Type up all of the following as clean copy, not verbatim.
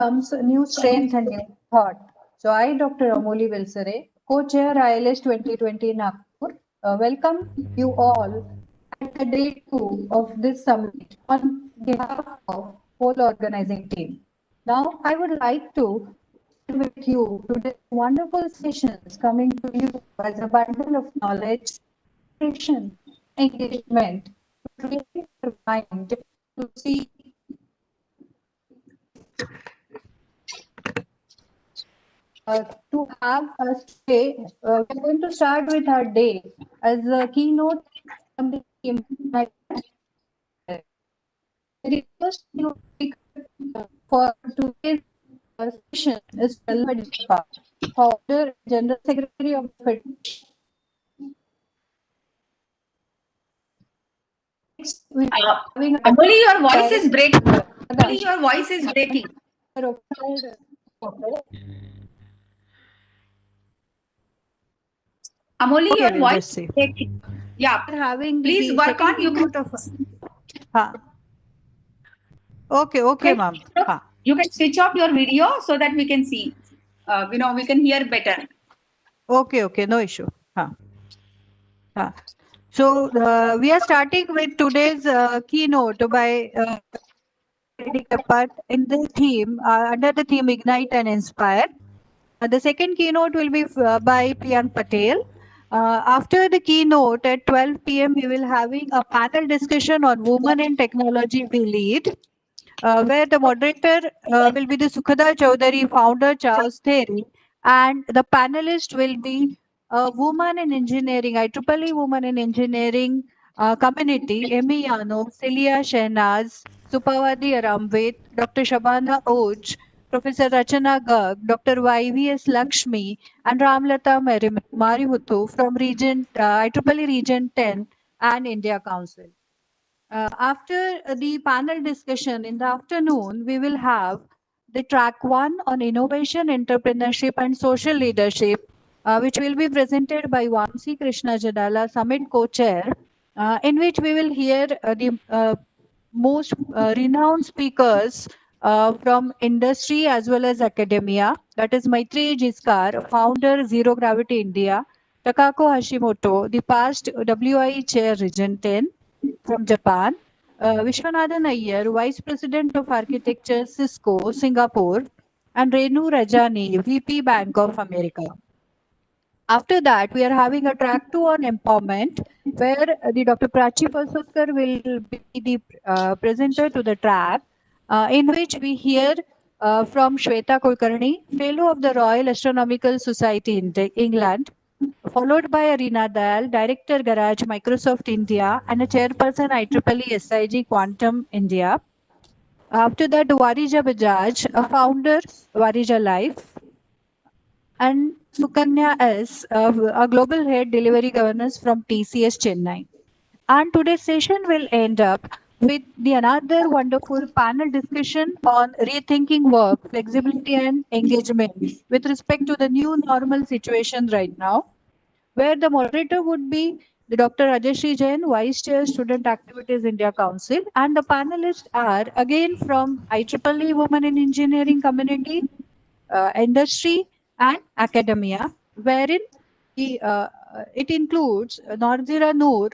comes new strength and new thought. So I, Dr. Amoli Vilsare, co-chair ILS 2020 Nagpur, welcome you all at the day 2 of this summit on behalf of whole organizing team. Now I would like to share with you today's wonderful sessions coming to you as a bundle of knowledge, education, engagement, to create your mind to see to have us today. We're going to start with our day as a keynote from the team. The first keynote speaker for today's session is Prahlad Vadakkepat, founder and General Secretary of the Federation. Next, we are having Amoli, your voice is breaking. Amoli, your voice is breaking. Amoli, Okay, your we'll voice just see. is breaking. Yeah, Having please the work second on. You keynote of. Okay, ma'am. You can switch off your video so that we can see. We can hear better. Okay, no issue. So we are starting with today's keynote by Vadakkepat in the theme under the theme Ignite and Inspire. The second keynote will be by Priyank Patel. After the keynote at 12 p.m. we will having a panel discussion on women in technology we lead. Where the moderator will be the Sukhada Chaudhary, founder Chaos Theory, and the panelist will be a woman in engineering, IEEE woman in engineering community, Emi Yano, Celia Shehnaz, Supavadi Aramvit, Dr. Shabana Oj, Professor Rachana Garg, Dr. YVS Lakshmi, and Ramlata Marimuthu from IEEE Region 10 and India Council. After the panel discussion in the afternoon, we will have the track 1 on innovation, entrepreneurship, and social leadership, which will be presented by Vamsi Krishna Jadala, Summit co-chair, in which we will hear the most renowned speakers from industry as well as academia. That is Maitreyi Jiskar, founder Zero Gravity India, Takako Hashimoto, the past WIE chair Region 10 from Japan, Vishwanathan Iyer, Vice President of Architecture, Cisco, Singapore, and Renu Rajani, VP Bank of America. After that, we are having a track 2 on empowerment, where the Dr. Prachi Palsutkar will be the presenter to the track, in which we hear from Shweta Kulkarni, Fellow of the Royal Astronomical Society in England, followed by Arina Dayal, Director Garage Microsoft India, and a chairperson IEEE SIG Quantum India. After that, Warija Bajaj, a founder Warija Life, and Sukanya S, a global head delivery governance from TCS Chennai. And today's session will end up with another wonderful panel discussion on rethinking work, flexibility, and engagement with respect to the new normal situation right now, where the moderator would be the Dr. Rajeshri Jain, Vice Chair, Student Activities India Council, and the panelists are again from IEEE Women in Engineering Community, Industry, and Academia, wherein it includes Norzira Noor,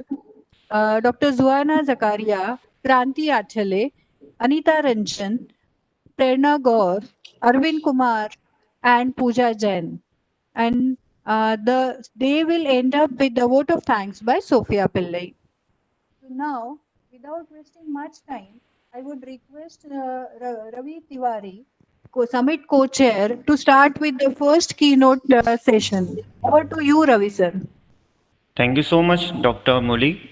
Dr. Zuana Zakaria, Kranti Achale, Anita Ranjan, Prerna Gaur, Arvind Kumar, and Pooja Jain. And they will end up with the vote of thanks by Sophia Pillai. So now, without wasting much time, I would request Ravi Tiwari, Summit co-chair, to start with the first keynote session. Over to you, Ravi sir. Thank you so much, Dr. Muli.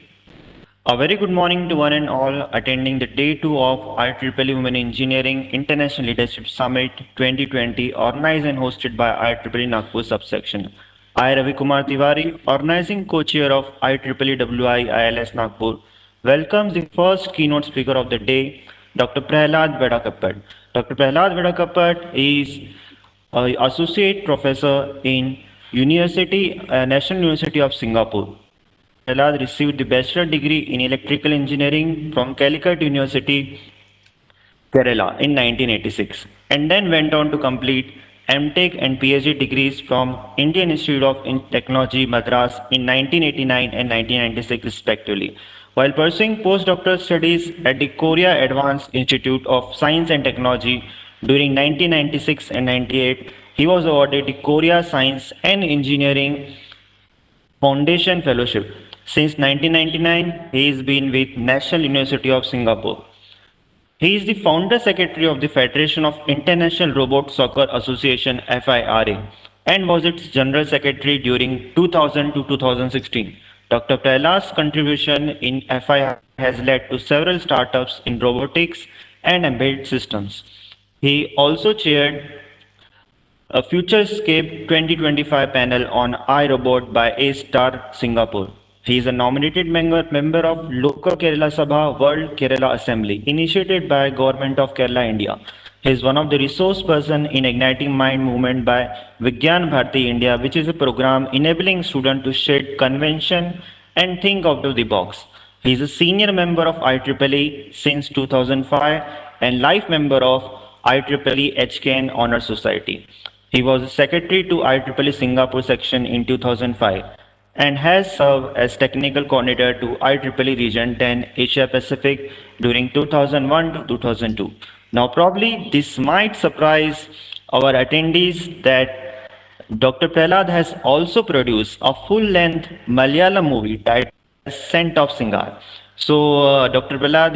A very good morning to one and all attending the day 2 of IEEE Women Engineering International Leadership Summit 2020, organized and hosted by IEEE Nagpur subsection. I, Ravi Kumar Tiwari, organizing co-chair of IEEE WI ILS-Nagpur, welcomes the first keynote speaker of the day, Dr. Prahlad Vadakkepat. Dr. Prahlad Vadakkepat is Associate Professor in National University of Singapore. Prahlad received the bachelor degree in electrical engineering from Calicut University Kerala in 1986, and then went on to complete MTech and PhD degrees from Indian Institute of Technology, Madras in 1989 and 1996 respectively. While pursuing postdoctoral studies at the Korea Advanced Institute of Science and Technology during 1996 and 98, he was awarded the Korea Science and Engineering Foundation Fellowship. Since 1999, he has been with National University of Singapore. He is the founder secretary of the Federation of International Robot Soccer Association FIRA and was its general secretary during 2000 to 2016. Dr. Prahlad's contribution in FIRA has led to several startups in robotics and embedded systems. He also chaired a Futurescape 2025 panel on iRobot by A-Star Singapore. He is a nominated member of Loka Kerala Sabha World Kerala Assembly, initiated by Government of Kerala, India. He is one of the resource person in Igniting Mind movement by Vigyan Bharati India, which is a program enabling students to shed convention and think out of the box. He is a senior member of IEEE since 2005 and life member of IEEE HKN Honor Society. He was secretary to IEEE Singapore section in 2005 and has served as technical coordinator to IEEE Region 10 Asia Pacific during 2001 to 2002. Now, probably this might surprise our attendees that Dr. Prahlad has also produced a full-length Malayalam movie titled Scent of Singar. So, Dr. Prahlad,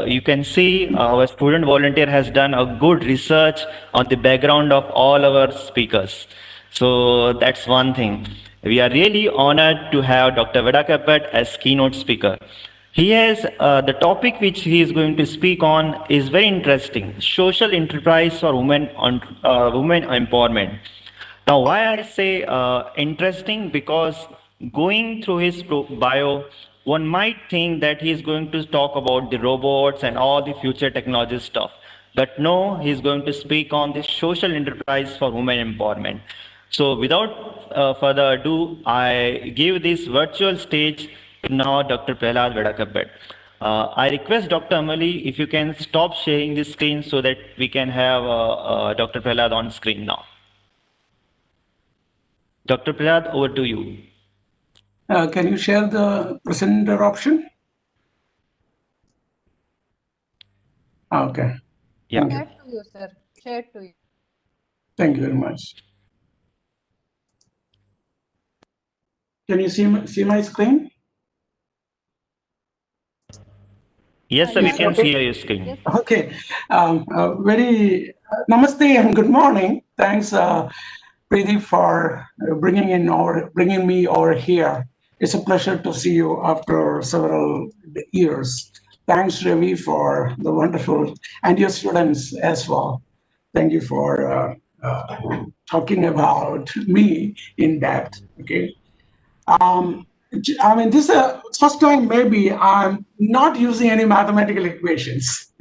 you can see our student volunteer has done a good research on the background of all our speakers. So that's one thing. We are really honored to have Dr. Vadakkepat as keynote speaker. He has the topic which he is going to speak on is very interesting: social enterprise for women on women empowerment. Now, why I say interesting? Because going through his bio, one might think that he is going to talk about the robots and all the future technology stuff. But no, he is going to speak on the social enterprise for women empowerment. So without further ado, I give this virtual stage to now Dr. Prahlad Vadakkepat. I request Dr. Amali if you can stop sharing the screen so that we can have Dr. Prahlad on screen now. Dr. Prahlad, over to you. Can you share the presenter option? Okay. Yeah. Share to you, sir. Share to you. Thank you very much. Can you see my screen? Yes, sir, we Yes, can okay. see your screen. Yes. Okay. Very namaste and good morning. Thanks, Preeti, for bringing me over here. It's a pleasure to see you after several years. Thanks, Ravi, for the wonderful, and your students as well. Thank you for talking about me in depth. Okay. I mean, this is the first time maybe I'm not using any mathematical equations,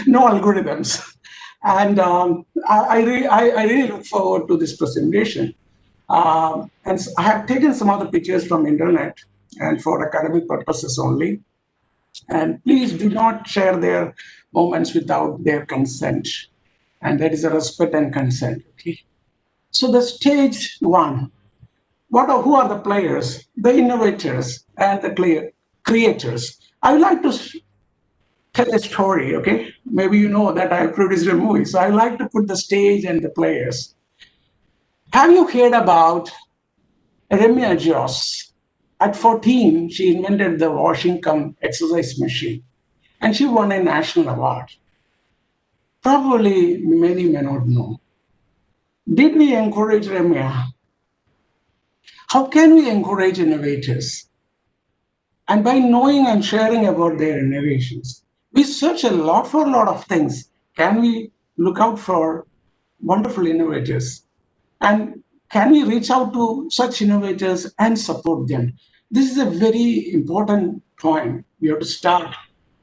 no algorithms. And I really look forward to this presentation. And I have taken some of the pictures from internet and for academic purposes only. And please do not share their moments without their consent. And that is a respect and consent. Okay. So the stage one. Who are the players, the innovators, and the creators? I would like to tell a story, okay? Maybe you know that I produced a movie, so I like to put the stage and the players. Have you heard about Remya Joss? At 14, she invented the washing cum exercise machine, and she won a national award. Probably many may not know. Did we encourage Remya? How can we encourage innovators? And by knowing and sharing about their innovations, we search a lot for a lot of things. Can we look out for wonderful innovators? And can we reach out to such innovators and support them? This is a very important point we have to start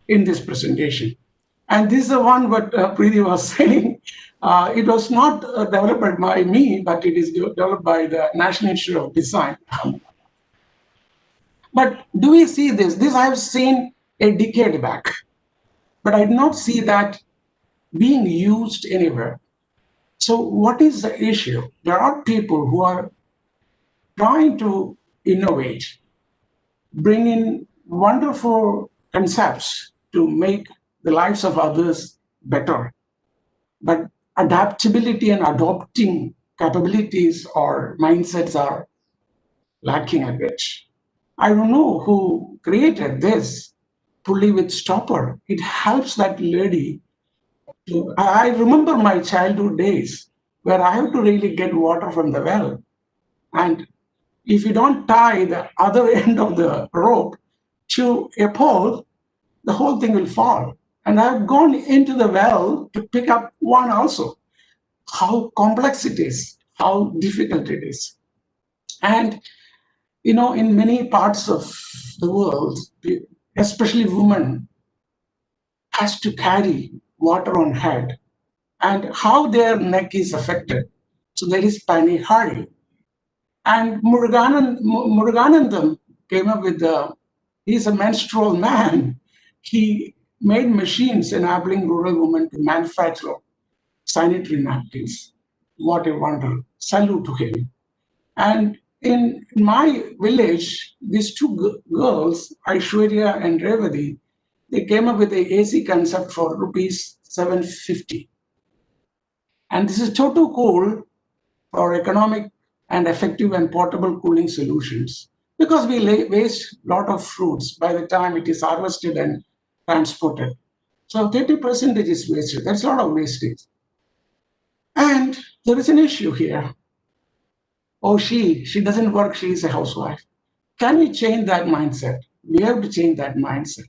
in this presentation. And this is the one what Preeti was saying. It was not developed by me, but it is developed by the National Institute of Design. But do we see this? This I have seen a decade back, but I did not see that being used anywhere. So what is the issue? There are people who are trying to innovate, bring in wonderful concepts to make the lives of others better. But adaptability and adopting capabilities or mindsets are lacking a bit. I don't know who created this pulley with stopper. It helps that lady. I remember my childhood days where I have to really get water from the well. And if you don't tie the other end of the rope to a pole, the whole thing will fall. And I've gone into the well to pick up one also. How complex it is, how difficult it is. And, in many parts of the world, especially women, has to carry water on head and how their neck is affected. So there is Pani-Hari. And Muruganandam came up with he's a menstrual man. He made machines enabling rural women to manufacture sanitary napkins. What a wonder. Salute to him. And in my village, these two girls, Aishwarya and Revati, they came up with the AC concept for rupees 750. And this is total cool for economic and effective and portable cooling solutions because we waste a lot of fruits by the time it is harvested and transported. So 30% is wasted. That's a lot of wastage. And there is an issue here. Oh, she doesn't work, she is a housewife. Can we change that mindset? We have to change that mindset.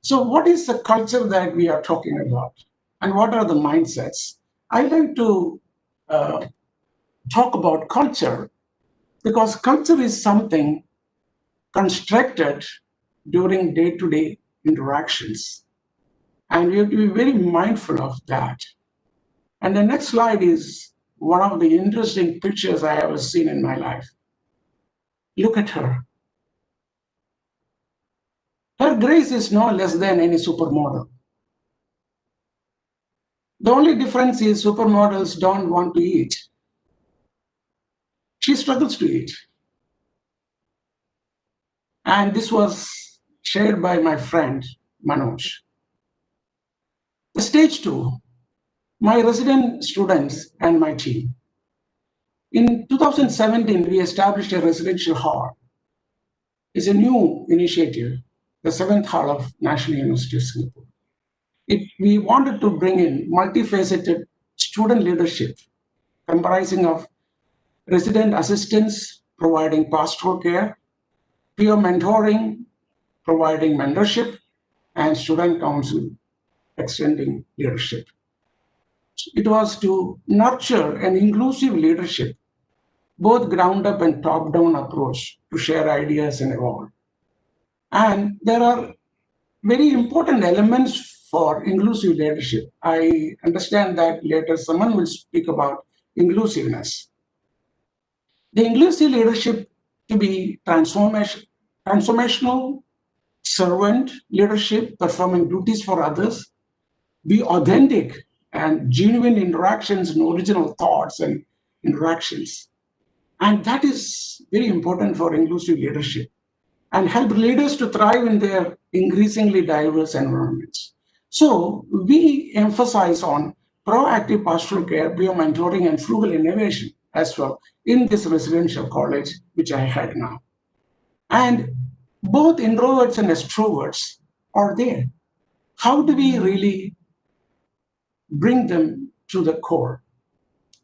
So what is the culture that we are talking about? And what are the mindsets? I like to talk about culture because culture is something constructed during day-to-day interactions. And we have to be very mindful of that. And the next slide is one of the interesting pictures I have seen in my life. Look at her. Her grace is no less than any supermodel. The only difference is supermodels don't want to eat. She struggles to eat. And this was shared by my friend, Manoj. The stage 2, my resident students and my team. In 2017, we established a residential hall. It's a new initiative, the 7th Hall of National University of Singapore. We wanted to bring in multifaceted student leadership comprising of resident assistants providing pastoral care, peer mentoring, providing mentorship, and student council extending leadership. It was to nurture an inclusive leadership, both ground up and top down approach to share ideas and evolve. And there are very important elements for inclusive leadership. I understand that later someone will speak about inclusiveness. The inclusive leadership to be transformational, servant leadership, performing duties for others, be authentic and genuine interactions and original thoughts and interactions. And that is very important for inclusive leadership and help leaders to thrive in their increasingly diverse environments. So we emphasize on proactive pastoral care, bio-mentoring, and frugal innovation as well in this residential college, which I had now. And both introverts and extroverts are there. How do we really bring them to the core?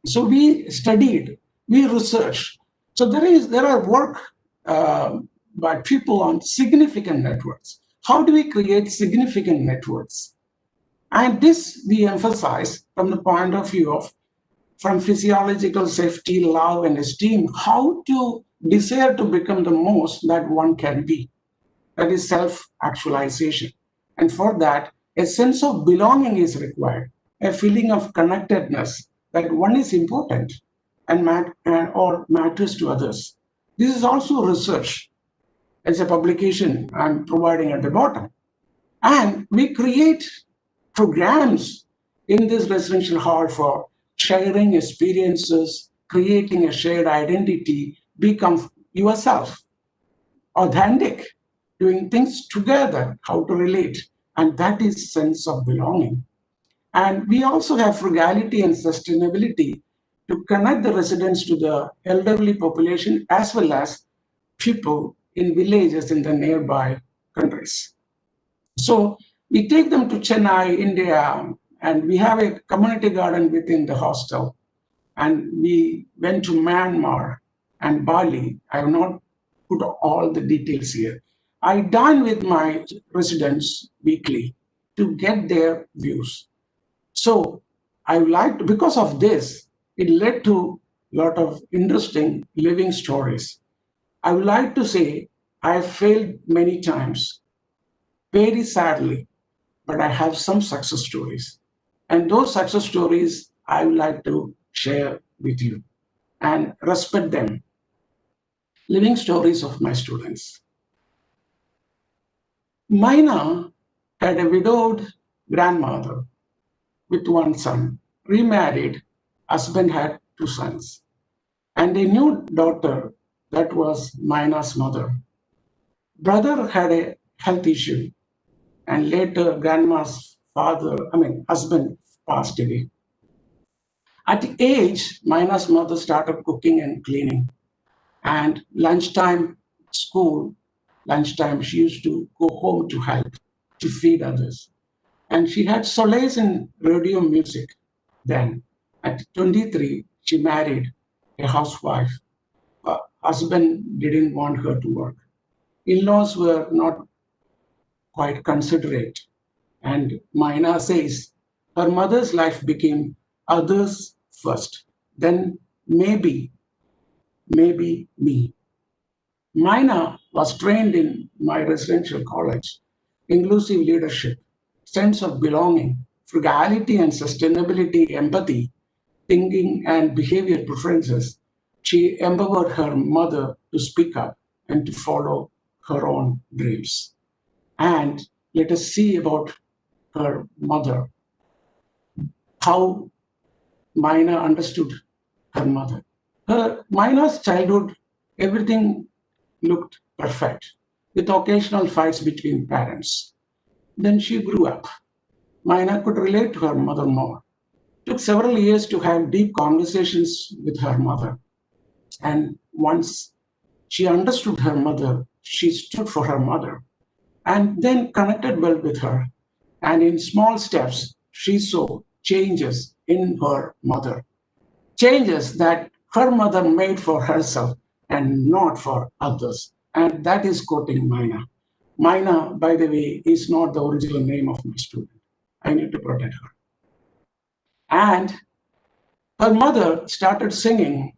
So we studied, we researched. So there are work by people on significant networks. How do we create significant networks? And this we emphasize from the point of view of from physiological safety, love, and esteem, how to desire to become the most that one can be. That is self-actualization. And for that, a sense of belonging is required, a feeling of connectedness that one is important and or matters to others. This is also research. It's a publication I'm providing at the bottom. And we create programs in this residential hall for sharing experiences, creating a shared identity, become yourself, authentic, doing things together, how to relate. And that is sense of belonging. And we also have frugality and sustainability to connect the residents to the elderly population as well as people in villages in the nearby countries. So we take them to Chennai, India, and we have a community garden within the hostel. And we went to Myanmar and Bali. I have not put all the details here. I dine with my residents weekly to get their views. So I would like to, because of this, it led to a lot of interesting living stories. I would like to say I have failed many times, very sadly, but I have some success stories. And those success stories I would like to share with you and respect them. Living stories of my students. Maina had a widowed grandmother with one son, remarried, husband had two sons, and a new daughter that was Maina's mother. Brother had a health issue, and later grandma's husband passed away. At the age, Maina's mother started cooking and cleaning, and lunchtime school, lunchtime she used to go home to help, to feed others. And she had solace in radio music. Then, at 23, she married a housewife. Her husband didn't want her to work. In-laws were not quite considerate. And Maina says her mother's life became others first, then maybe me. Maina was trained in my residential college, inclusive leadership, sense of belonging, frugality and sustainability, empathy, thinking and behavior preferences. She empowered her mother to speak up and to follow her own dreams. And let us see about her mother, how Maina understood her mother. Maina's childhood, everything looked perfect, with occasional fights between parents. Then she grew up. Maina could relate to her mother more. It took several years to have deep conversations with her mother. And once she understood her mother, she stood for her mother and then connected well with her. And in small steps, she saw changes in her mother, changes that her mother made for herself and not for others. And that is quoting Maina. Maina, by the way, is not the original name of my student. I need to protect her. And her mother started singing,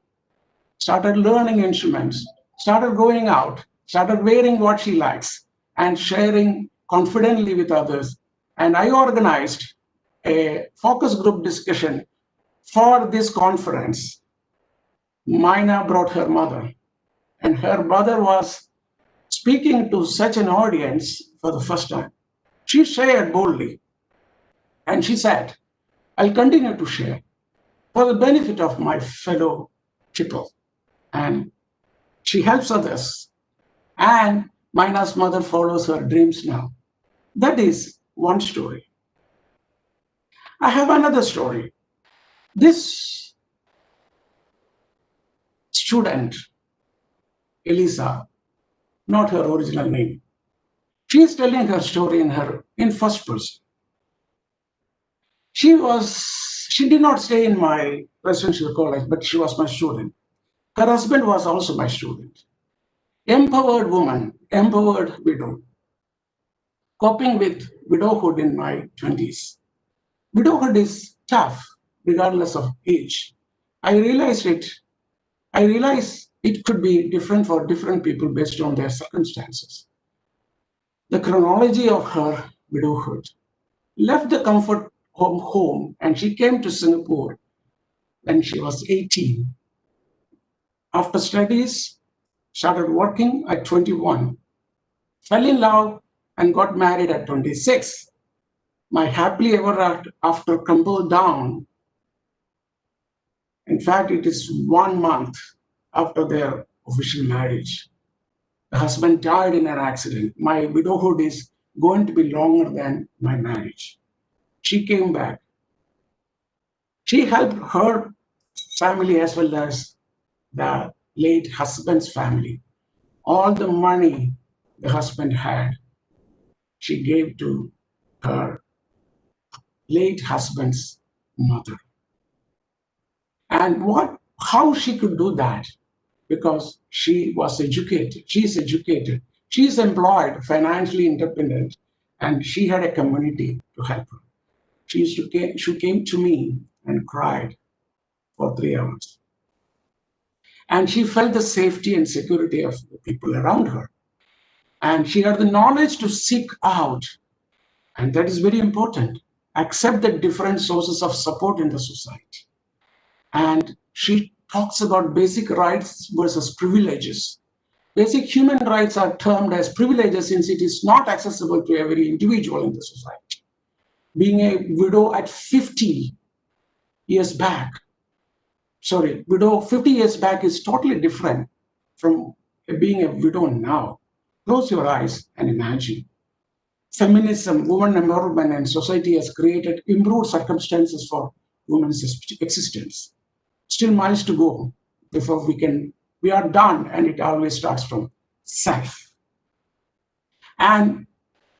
started learning instruments, started going out, started wearing what she likes, and sharing confidently with others. And I organized a focus group discussion for this conference. Maina brought her mother, and her mother was speaking to such an audience for the first time. She shared boldly, and she said, I'll continue to share for the benefit of my fellow people. And she helps others. And Maina's mother follows her dreams now. That is one story. I have another story. This student, Elisa, not her original name, she is telling her story in first person. She did not stay in my residential college, but she was my student. Her husband was also my student. Empowered woman, empowered widow, coping with widowhood in my 20s. Widowhood is tough, regardless of age. I realized it could be different for different people based on their circumstances. The chronology of her widowhood left the comfort home and she came to Singapore when she was 18. After studies, started working at 21, fell in love and got married at 26. my happily ever after crumbled down. In fact, it is 1 month after their official marriage. The husband died in an accident. My widowhood is going to be longer than my marriage. She came back. She helped her family as well as the late husband's family. All the money the husband had, she gave to her late husband's mother. And how she could do that? Because she was educated. She's educated. She's employed, financially independent, and she had a community to help her. She came to me and cried for 3 hours. And she felt the safety and security of the people around her. And she had the knowledge to seek out, and that is very important, accept the different sources of support in the society. And she talks about basic rights versus privileges. Basic human rights are termed as privileges since it is not accessible to every individual in the society. Being a widow at 50 years back, widow 50 years back is totally different from being a widow now. Close your eyes and imagine. Feminism, women empowerment, and society has created improved circumstances for women's existence. Still miles to go before we are done, and it always starts from self. And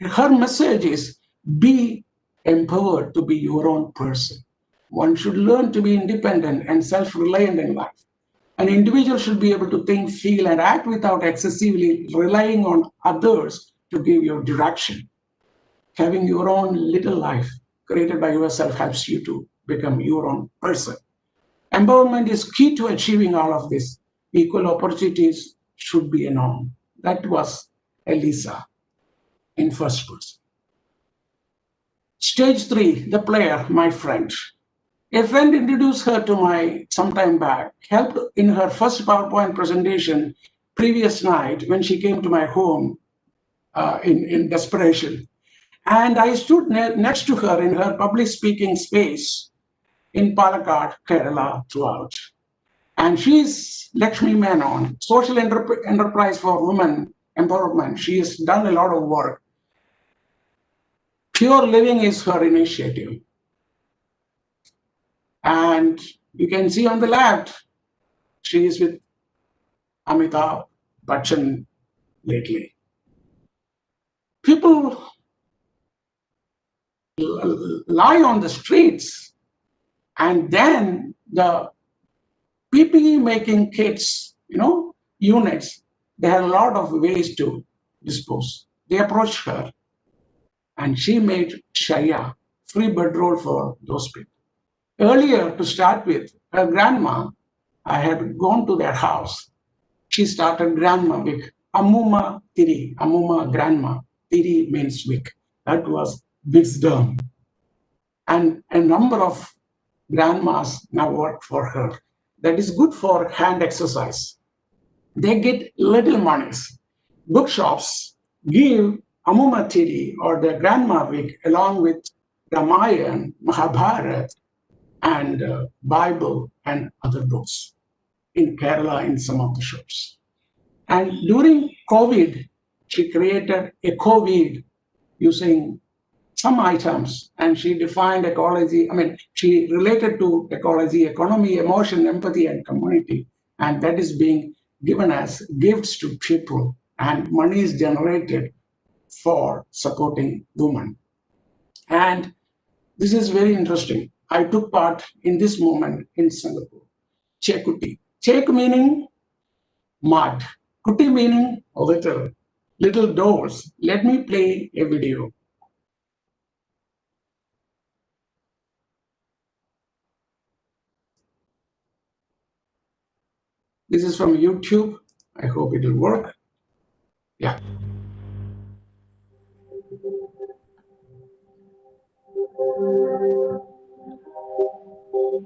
her message is be empowered to be your own person. One should learn to be independent and self-reliant in life. An individual should be able to think, feel, and act without excessively relying on others to give you direction. Having your own little life created by yourself helps you to become your own person. Empowerment is key to achieving all of this. Equal opportunities should be a norm. That was Elisa in first person. Stage 3, the player, my friend. A friend introduced her to me some time back, helped in her first PowerPoint presentation previous night when she came to my home in desperation. And I stood next to her in her public speaking space in Palakkad, Kerala throughout. And she's Lakshmi Menon, social enterprise for women empowerment. She has done a lot of work. Pure Living is her initiative. And you can see on the left, she is with Amitabh Bachchan lately. People lie on the streets, and then the PPE making kits, units, they had a lot of ways to dispose. They approached her, and she made Shaya, free bedroll for those people. Earlier, to start with, her grandma, I had gone to their house. She started grandma with Ammuma Tiri, Ammuma grandma. Tiri means wick. That was wisdom. And a number of grandmas now work for her. That is good for hand exercise. They get little monies. Bookshops give Ammuma Tiri or the grandma wick along with Ramayana, Mahabharata, and Bible and other books in Kerala in some of the shops. And during COVID, she created a COVID using some items, and she defined ecology. She related to ecology, economy, emotion, empathy, and community. And that is being given as gifts to people, and money is generated for supporting women. And this is very interesting. I took part in this movement in Singapore. Chekuti. Chek meaning mud. Kuti meaning little doors. Let me play a video. This is from YouTube. I hope it will work. Yeah.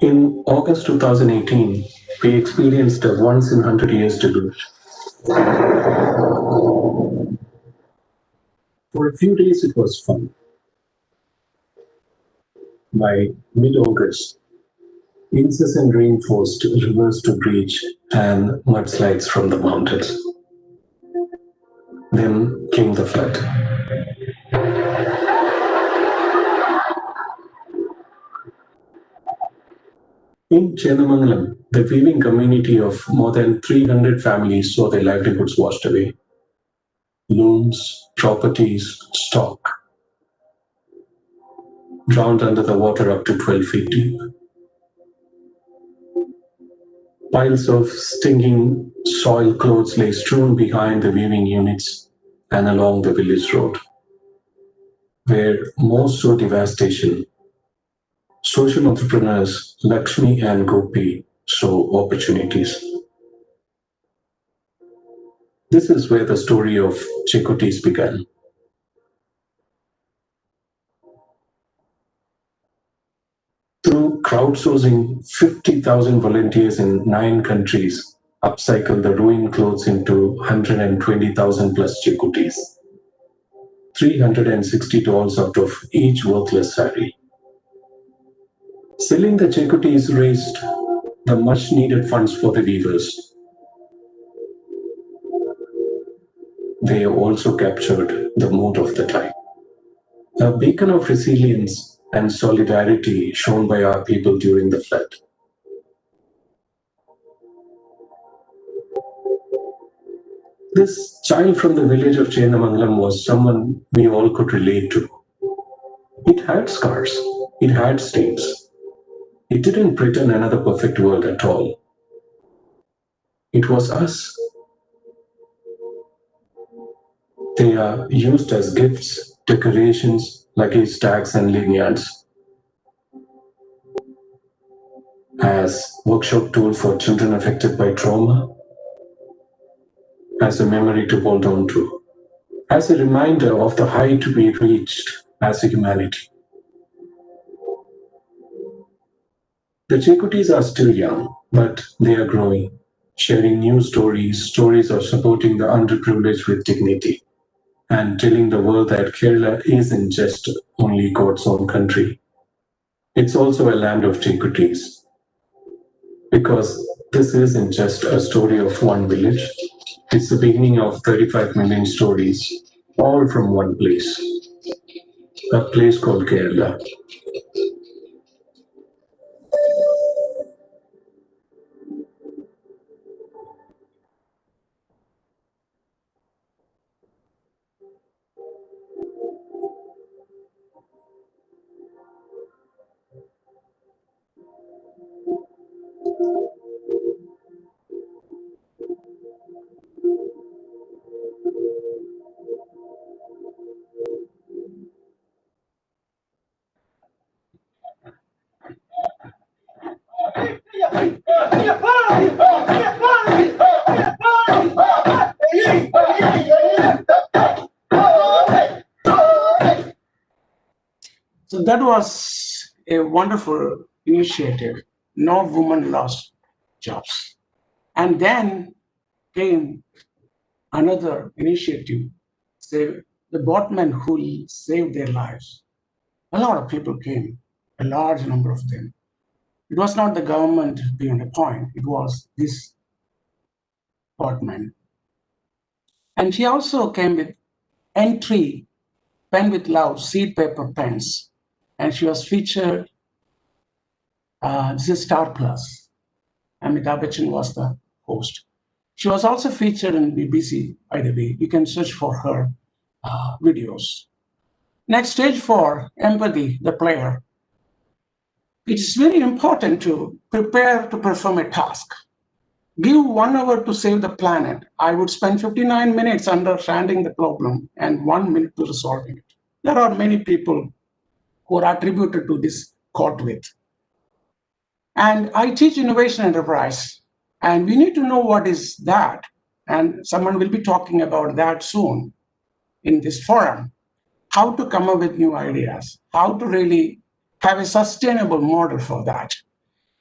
In August 2018, we experienced a once in 100 years debut. For a few days, it was fun. By mid-August, incessant rain forced rivers to breach and mudslides from the mountains. Then came the flood. In Chenamangalam, the weaving community of more than 300 families saw their livelihoods washed away. Looms, properties, stock drowned under the water up to 12 feet deep. Piles of stinking soil clothes lay strewn behind the weaving units and along the village road. Where most saw devastation, social entrepreneurs Lakshmi and Gopi saw opportunities. This is where the story of Chekutis began. Through crowdsourcing, 50,000 volunteers in 9 countries upcycled the ruined clothes into 120,000 plus Chekutis. 360 dolls out of each worthless saree. Selling the Chekutis raised the much needed funds for the weavers. They also captured the mood of the time. A beacon of resilience and solidarity shown by our people during the flood. This child from the village of Chenamangalam was someone we all could relate to. It had scars, it had stains. It didn't pretend another perfect world at all. It was us. They are used as gifts, decorations, luggage tags and lanyards, as workshop tool for children affected by trauma, as a memory to hold on to, as a reminder of the height we reached as a humanity. The Chekutis are still young, but they are growing, sharing new stories of supporting the underprivileged with dignity, and telling the world that Kerala isn't just only God's own country. It's also a land of Chekutis. Because this isn't just a story of one village, it's the beginning of 35 million stories, all from one place, a place called Kerala. So that was a wonderful initiative. No woman lost jobs. And then came another initiative, the boatmen who saved their lives. A lot of people came, a large number of them. It was not the government beyond a point, it was this boatman. And she also came with entry, pen with love, seed paper pens. And she was featured, this is Star Plus. Amitabh Bachchan was the host. She was also featured in BBC, by the way. You can search for her videos. Next, stage 4, empathy, the player. It's very important to prepare to perform a task. Give 1 hour to save the planet. I would spend 59 minutes understanding the problem and 1 minute to resolving it. There are many people who are attributed to this quote with. And I teach innovation enterprise, and we need to know what is that. And someone will be talking about that soon in this forum. How to come up with new ideas, how to really have a sustainable model for that.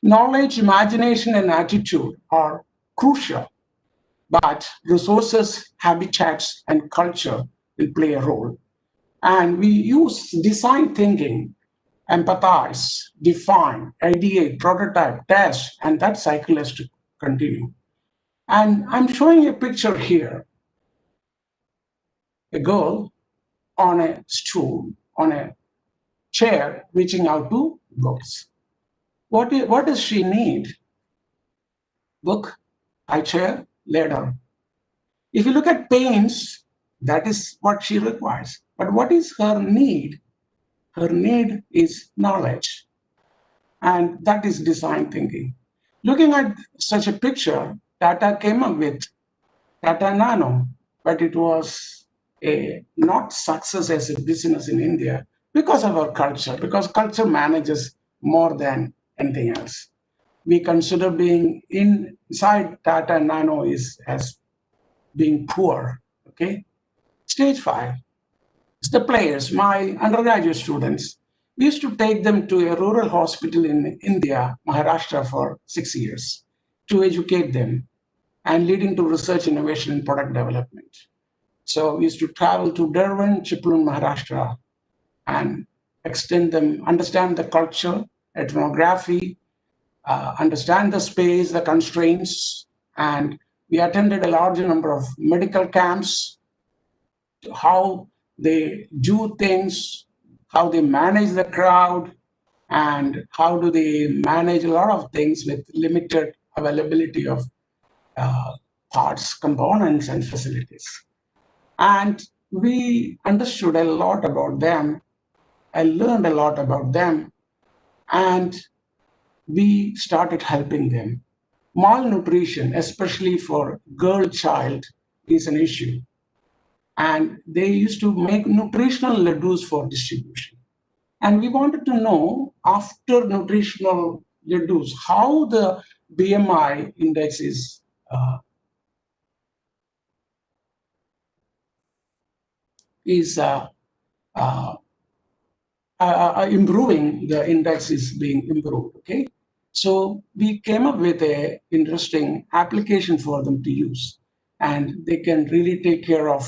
Knowledge, imagination, and attitude are crucial, but resources, habitats, and culture will play a role. And we use design thinking empathize, define, ideate, prototype, test, and that cycle has to continue. And I'm showing a picture here. A girl on a stool, on a chair, reaching out to books. What does she need? Book, high chair, lay down. If you look at paints, that is what she requires. But what is her need? Her need is knowledge. And that is design thinking. Looking at such a picture, Tata came up with Tata Nano, but it was a not success as a business in India because of our culture, because culture manages more than anything else. We consider being inside Tata Nano is as being poor, okay? Stage 5, it's the players, my undergraduate students. We used to take them to a rural hospital in India, Maharashtra, for 6 years to educate them and leading to research, innovation, and product development. So we used to travel to Derwent, Chiplun, Maharashtra, and extend them, understand the culture, ethnography, understand the space, the constraints, and we attended a large number of medical camps, how they do things, how they manage the crowd, and how do they manage a lot of things with limited availability of parts, components, and facilities. And we understood a lot about them. I learned a lot about them, and we started helping them. Malnutrition, especially for girl child, is an issue. And they used to make nutritional laddus for distribution. And we wanted to know, after nutritional laddus, how the BMI index is improving, the index is being improved, okay? So we came up with an interesting application for them to use, and they can really take care of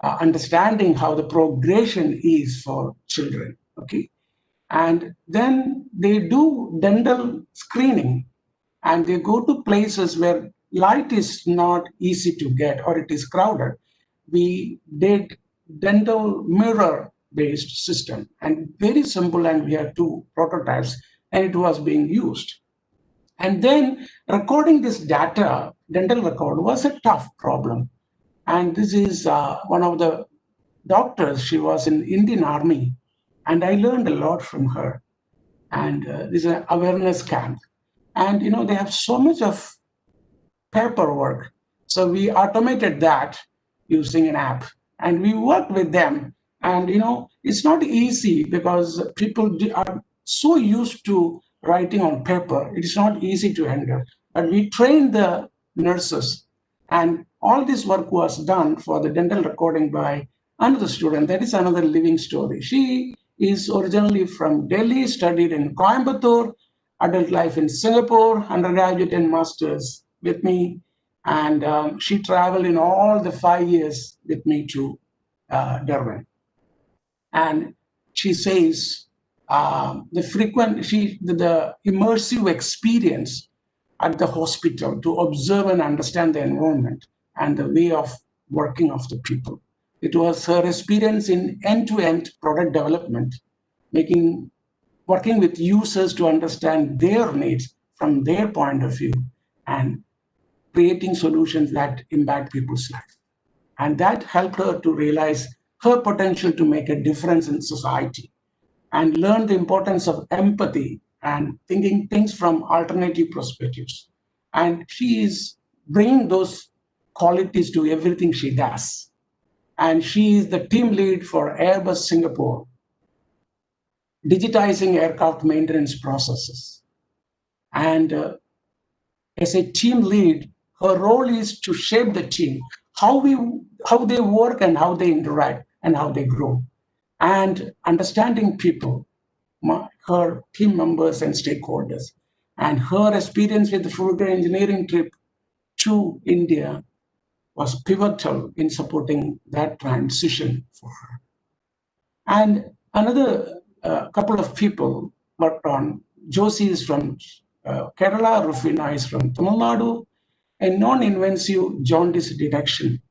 understanding how the progression is for children, okay? And then they do dental screening, and they go to places where light is not easy to get or it is crowded. We did dental mirror based system, and very simple, and we had 2 prototypes, and it was being used. And then recording this data, dental record, was a tough problem. And this is one of the doctors. She was in Indian Army, and I learned a lot from her. And this is an awareness camp. And they have so much of paperwork. So we automated that using an app, and we worked with them. And it's not easy because people are so used to writing on paper. It is not easy to handle. But we trained the nurses, and all this work was done for the dental recording by another student. That is another living story. She is originally from Delhi, studied in Coimbatore, adult life in Singapore, undergraduate and master's with me. And she traveled in all the 5 years with me to Durban. And she says the immersive experience at the hospital to observe and understand the environment and the way of working of the people. It was her experience in end-to-end product development, working with users to understand their needs from their point of view and creating solutions that impact people's lives. And that helped her to realize her potential to make a difference in society and learn the importance of empathy and thinking things from alternative perspectives. And she is bringing those qualities to everything she does. And she is the team lead for Airbus Singapore, digitizing aircraft maintenance processes. And as a team lead, her role is to shape the team, how they work and how they interact and how they grow, and understanding people, her team members and stakeholders. And her experience with the Frugal engineering trip to India was pivotal in supporting that transition for her. And another a couple of people worked on. Josie is from Kerala, Rufina is from Tamil Nadu, a non-invasive jaundice detection.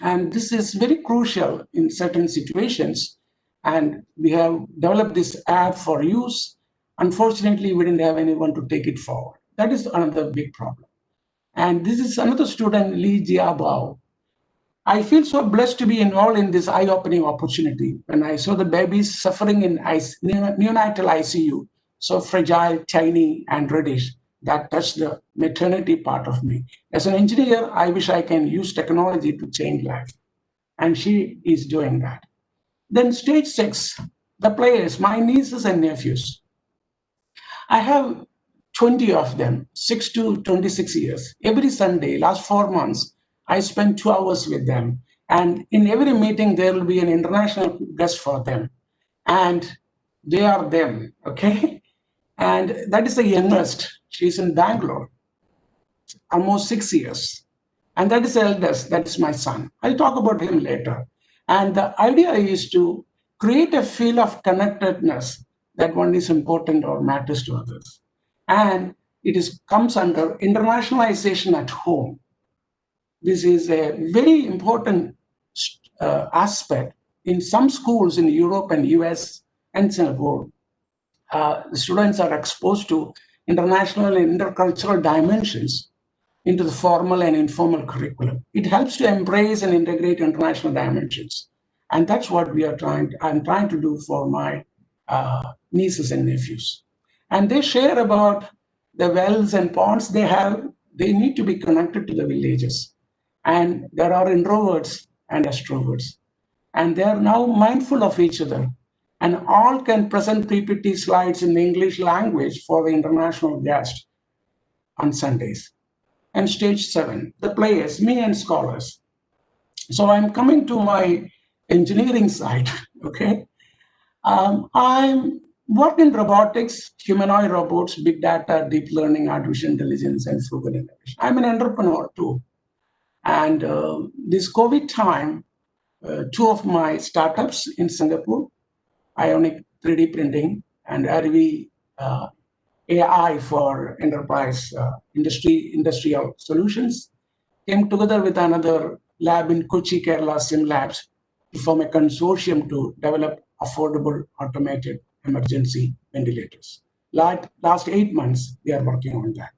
And this is very crucial in certain situations. And we have developed this app for use. Unfortunately, we didn't have anyone to take it forward. That is another big problem. And this is another student, Lee Jazbaa. I feel so blessed to be involved in this eye-opening opportunity when I saw the babies suffering in neonatal ICU, so fragile, tiny, and reddish, that touched the maternity part of me. As an engineer, I wish I can use technology to change life. And she is doing that. Then stage 6, the players, my nieces and nephews. I have 20 of them, 6 to 26 years. Every Sunday, last 4 months, I spend 2 hours with them. And in every meeting, there will be an international guest for them. And they are them, okay? And that is the youngest. She's in Bangalore, almost 6 years. And that is the eldest, that is my son. I'll talk about him later. And the idea is to create a feel of connectedness that one is important or matters to others. And it comes under internationalization at home. This is a very important aspect. In some schools in Europe and US and Singapore, the students are exposed to international and intercultural dimensions into the formal and informal curriculum. It helps to embrace and integrate international dimensions. And that's what I'm trying to do for my nieces and nephews. And they share about the wells and ponds they have. They need to be connected to the villages. And there are introverts and extroverts. And they are now mindful of each other. And all can present PPT slides in the English language for the international guest on Sundays. And stage 7, the players, me and scholars. So I'm coming to my engineering side, okay? I'm working in robotics, humanoid robots, big data, deep learning, artificial intelligence, and frugal innovation. I'm an entrepreneur too. And this COVID time, 2 of my startups in Singapore, Ionic 3D printing and RV AI for enterprise industrial solutions, came together with another lab in Kochi, Kerala, Sim Labs, to form a consortium to develop affordable automated emergency ventilators. Last 8 months, we are working on that.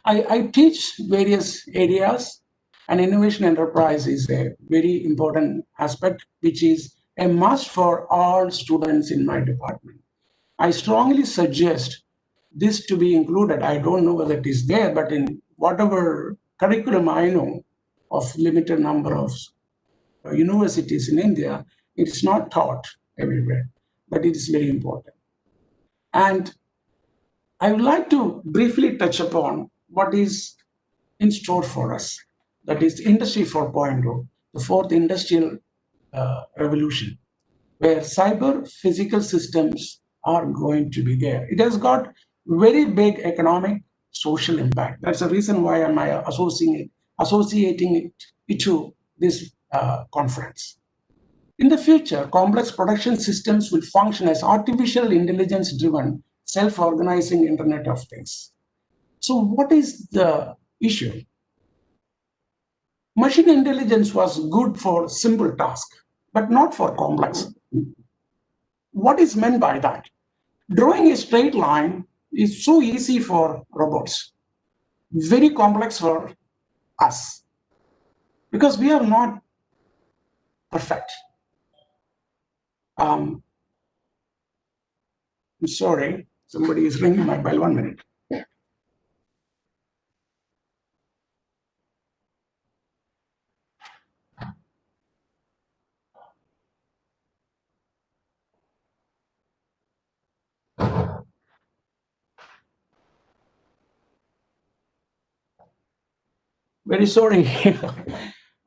I teach various areas, and innovation enterprise is a very important aspect, which is a must for all students in my department. I strongly suggest this to be included. I don't know whether it is there, but in whatever curriculum I know of limited number of universities in India, it's not taught everywhere, but it is very important. And I would like to briefly touch upon what is in store for us. That is Industry 4.0, the fourth industrial revolution, where cyber physical systems are going to be there. It has got very big economic, social impact. That's the reason why I'm associating it to this conference. In the future, complex production systems will function as artificial intelligence-driven, self-organizing Internet of Things. So what is the issue? Machine intelligence was good for simple tasks, but not for complex. What is meant by that? Drawing a straight line is so easy for robots, very complex for us, because we are not perfect. I'm sorry, somebody is ringing my bell. 1 minute. Very sorry.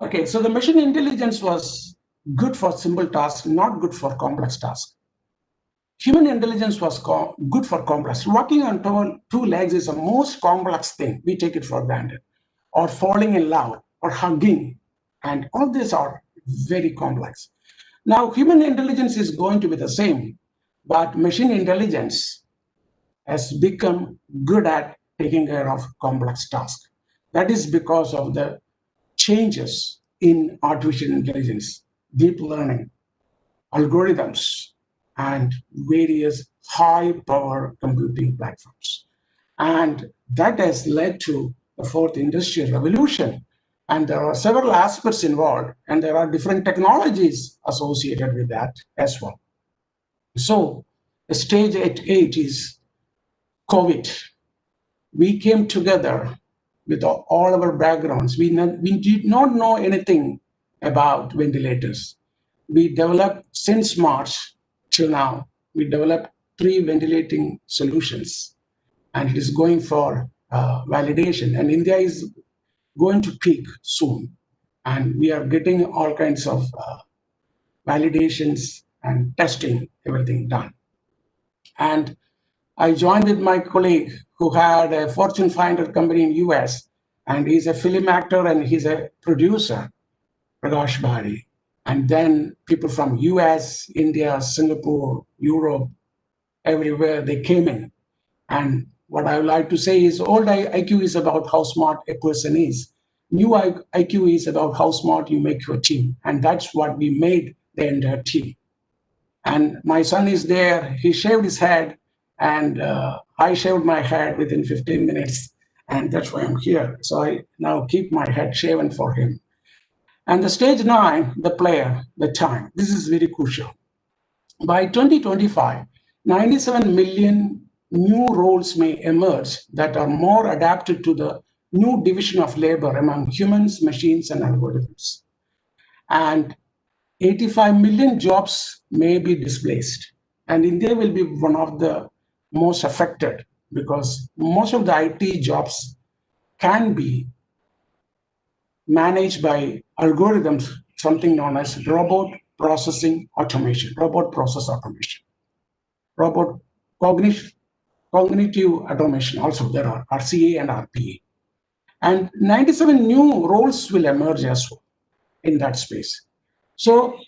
Okay, so the machine intelligence was good for simple tasks, not good for complex tasks. Human intelligence was good for complex. Walking on 2 legs is the most complex thing. We take it for granted. Or falling in love, or hugging. And all these are very complex. Now, human intelligence is going to be the same, but machine intelligence has become good at taking care of complex tasks. That is because of the changes in artificial intelligence, deep learning, algorithms, and various high-power computing platforms. And that has led to the fourth industrial revolution. And there are several aspects involved, and there are different technologies associated with that as well. So the stage at 8 is COVID. We came together with all our backgrounds. We did not know anything about ventilators. We developed, since March till now, we developed 3 ventilating solutions, and it is going for validation. And India is going to peak soon. And we are getting all kinds of validations and testing, everything done. And I joined with my colleague who had a Fortune 500 company in US, and he's a film actor and he's a producer, Prahlad. And then people from US, India, Singapore, Europe, everywhere, they came in. And what I would like to say is old IQ is about how smart a person is. New IQ is about how smart you make your team. And that's what we made the entire team. And my son is there. He shaved his head, and I shaved my head within 15 minutes. And that's why I'm here. So I now keep my head shaven for him. And the stage 9, the player, the time. This is very crucial. By 2025, 97 million new roles may emerge that are more adapted to the new division of labor among humans, machines, and algorithms. And 85 million jobs may be displaced. And India will be one of the most affected because most of the IT jobs can be managed by algorithms, something known as robot processing automation, robot process automation, robot cognitive automation. Also, there are RCA and RPA. And 97 new roles will emerge as well in that space. So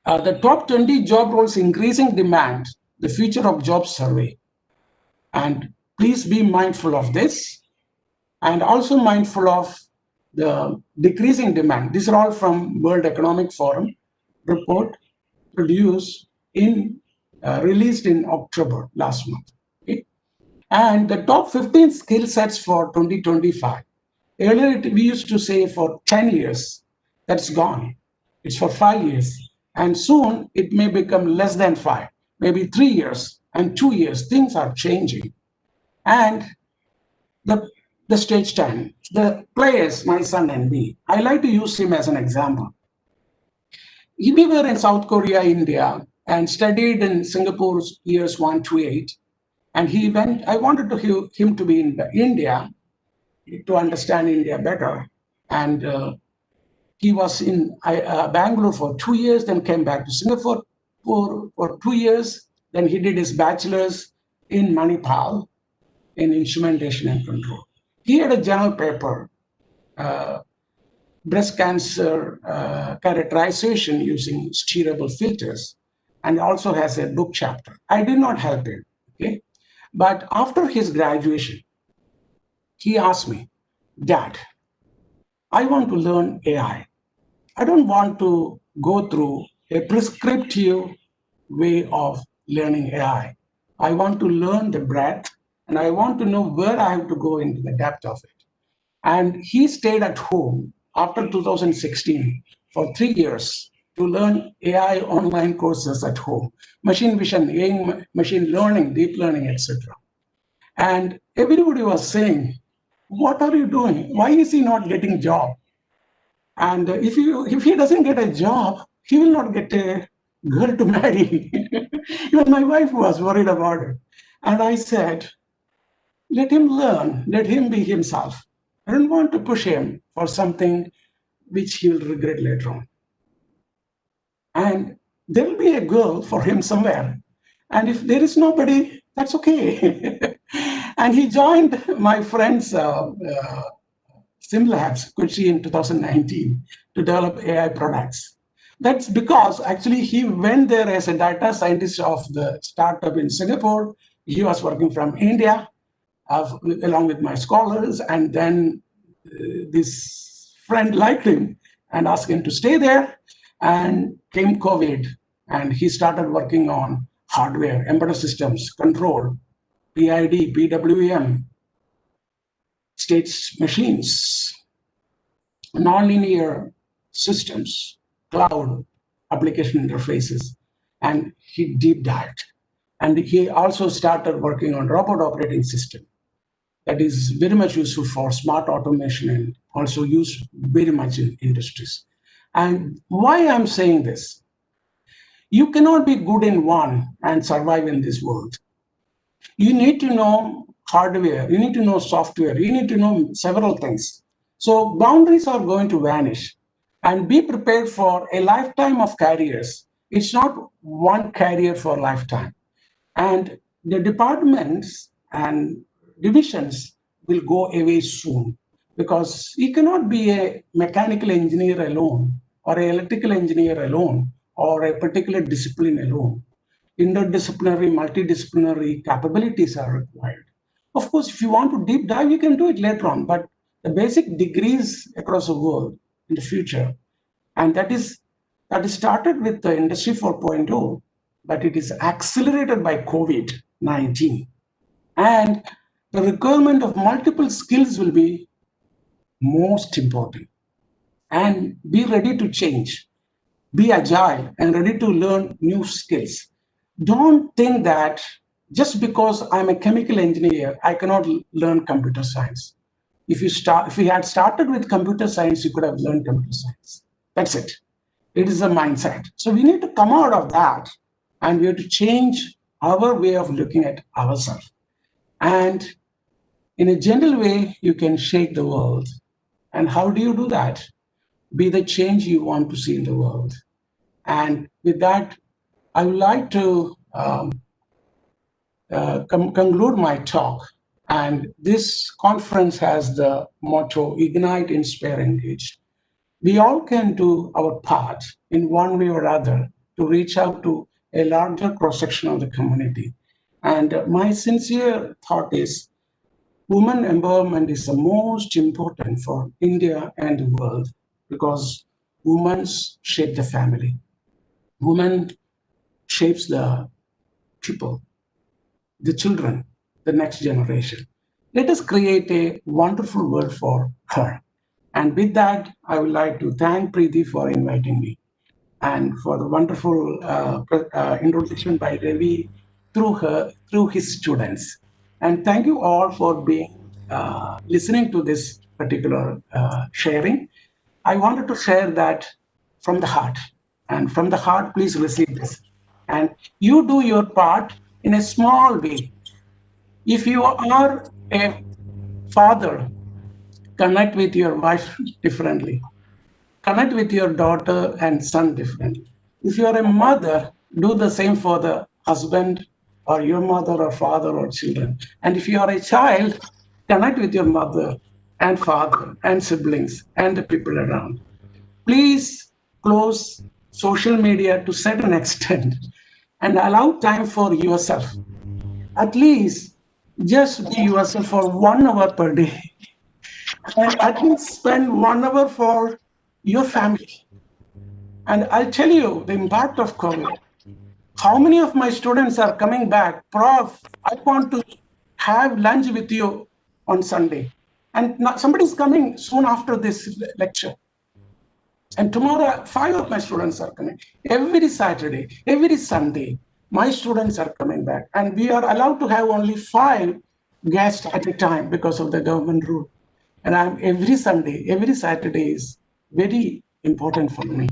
the top 20 job roles increasing demand, the future of jobs survey. And please be mindful of this and also mindful of the decreasing demand. These are all from World Economic Forum report produced released in October last month. Okay? And the top 15 skill sets for 2025. Earlier, we used to say for 10 years, that's gone. It's for 5 years. And soon it may become less than 5, maybe 3 years and 2 years. Things are changing. And the stage 10, the players, my son and me, I like to use him as an example. We were in South Korea, India, and studied in Singapore's years 1 to 8. And he went, I wanted him to be in India to understand India better. And he was in Bangalore for 2 years, then came back to Singapore for 2 years. Then he did his bachelor's in Manipal in instrumentation and control. He had a journal paper, breast cancer characterization using steerable filters, and also has a book chapter. I did not help him, okay? But after his graduation, he asked me, Dad, I want to learn AI. I don't want to go through a prescriptive way of learning AI. I want to learn the breadth, and I want to know where I have to go into the depth of it. And he stayed at home after 2016 for 3 years to learn AI online courses at home, machine vision, machine learning, deep learning, etc. And everybody was saying, what are you doing? Why is he not getting a job? And if he doesn't get a job, he will not get a girl to marry. Even my wife was worried about it. And I said, let him learn, let him be himself. I don't want to push him for something which he will regret later on. And there will be a girl for him somewhere. And if there is nobody, that's okay. And he joined my friend's SimLabs, Kochi, in 2019 to develop AI products. That's because actually he went there as a data scientist of the startup in Singapore. He was working from India along with my scholars, and then this friend liked him and asked him to stay there, and came COVID, and he started working on hardware, embedded systems, control, PID, PWM, states machines, nonlinear systems, cloud application interfaces, and he deep dived. And he also started working on robot operating system that is very much useful for smart automation and also used very much in industries. And why I'm saying this, you cannot be good in one and survive in this world. You need to know hardware, you need to know software, you need to know several things. So boundaries are going to vanish, and be prepared for a lifetime of careers. It's not one career for lifetime. And the departments and divisions will go away soon, because you cannot be a mechanical engineer alone or an electrical engineer alone or a particular discipline alone. Interdisciplinary, multidisciplinary capabilities are required. Of course, if you want to deep dive, you can do it later on, but the basic degrees across the world in the future, and that is started with the Industry 4.0, but it is accelerated by COVID-19. And the requirement of multiple skills will be most important. And be ready to change, be agile and ready to learn new skills. Don't think that just because I'm a chemical engineer, I cannot learn computer science. If you had started with computer science, you could have learned computer science. That's it. It is a mindset. So we need to come out of that, and we have to change our way of looking at ourselves. And in a gentle way, you can shake the world. And how do you do that? Be the change you want to see in the world. And with that, I would like to conclude my talk. And this conference has the motto, Ignite, Inspire, Engage. We all can do our part in one way or other to reach out to a larger cross-section of the community. And my sincere thought is, women empowerment is the most important for India and the world, because women shape the family. Women shapes the people, the children, the next generation. Let us create a wonderful world for her. And with that, I would like to thank Preeti for inviting me, and for the wonderful introduction by Ravi through his students. And thank you all for being listening to this particular sharing. I wanted to share that from the heart. And from the heart, please receive this. And you do your part in a small way. If you are a father, connect with your wife differently. Connect with your daughter and son differently. If you are a mother, do the same for the husband or your mother or father or children. And if you are a child, connect with your mother and father and siblings and the people around. Please close social media to a certain extent and allow time for yourself. At least just be yourself for 1 hour per day. And at least spend 1 hour for your family. And I'll tell you the impact of COVID. How many of my students are coming back? Prof, I want to have lunch with you on Sunday. And somebody's coming soon after this lecture. And tomorrow, 5 of my students are coming. Every Saturday, every Sunday, my students are coming back. And we are allowed to have only 5 guests at a time because of the government rule. And every Sunday, every Saturday is very important for me.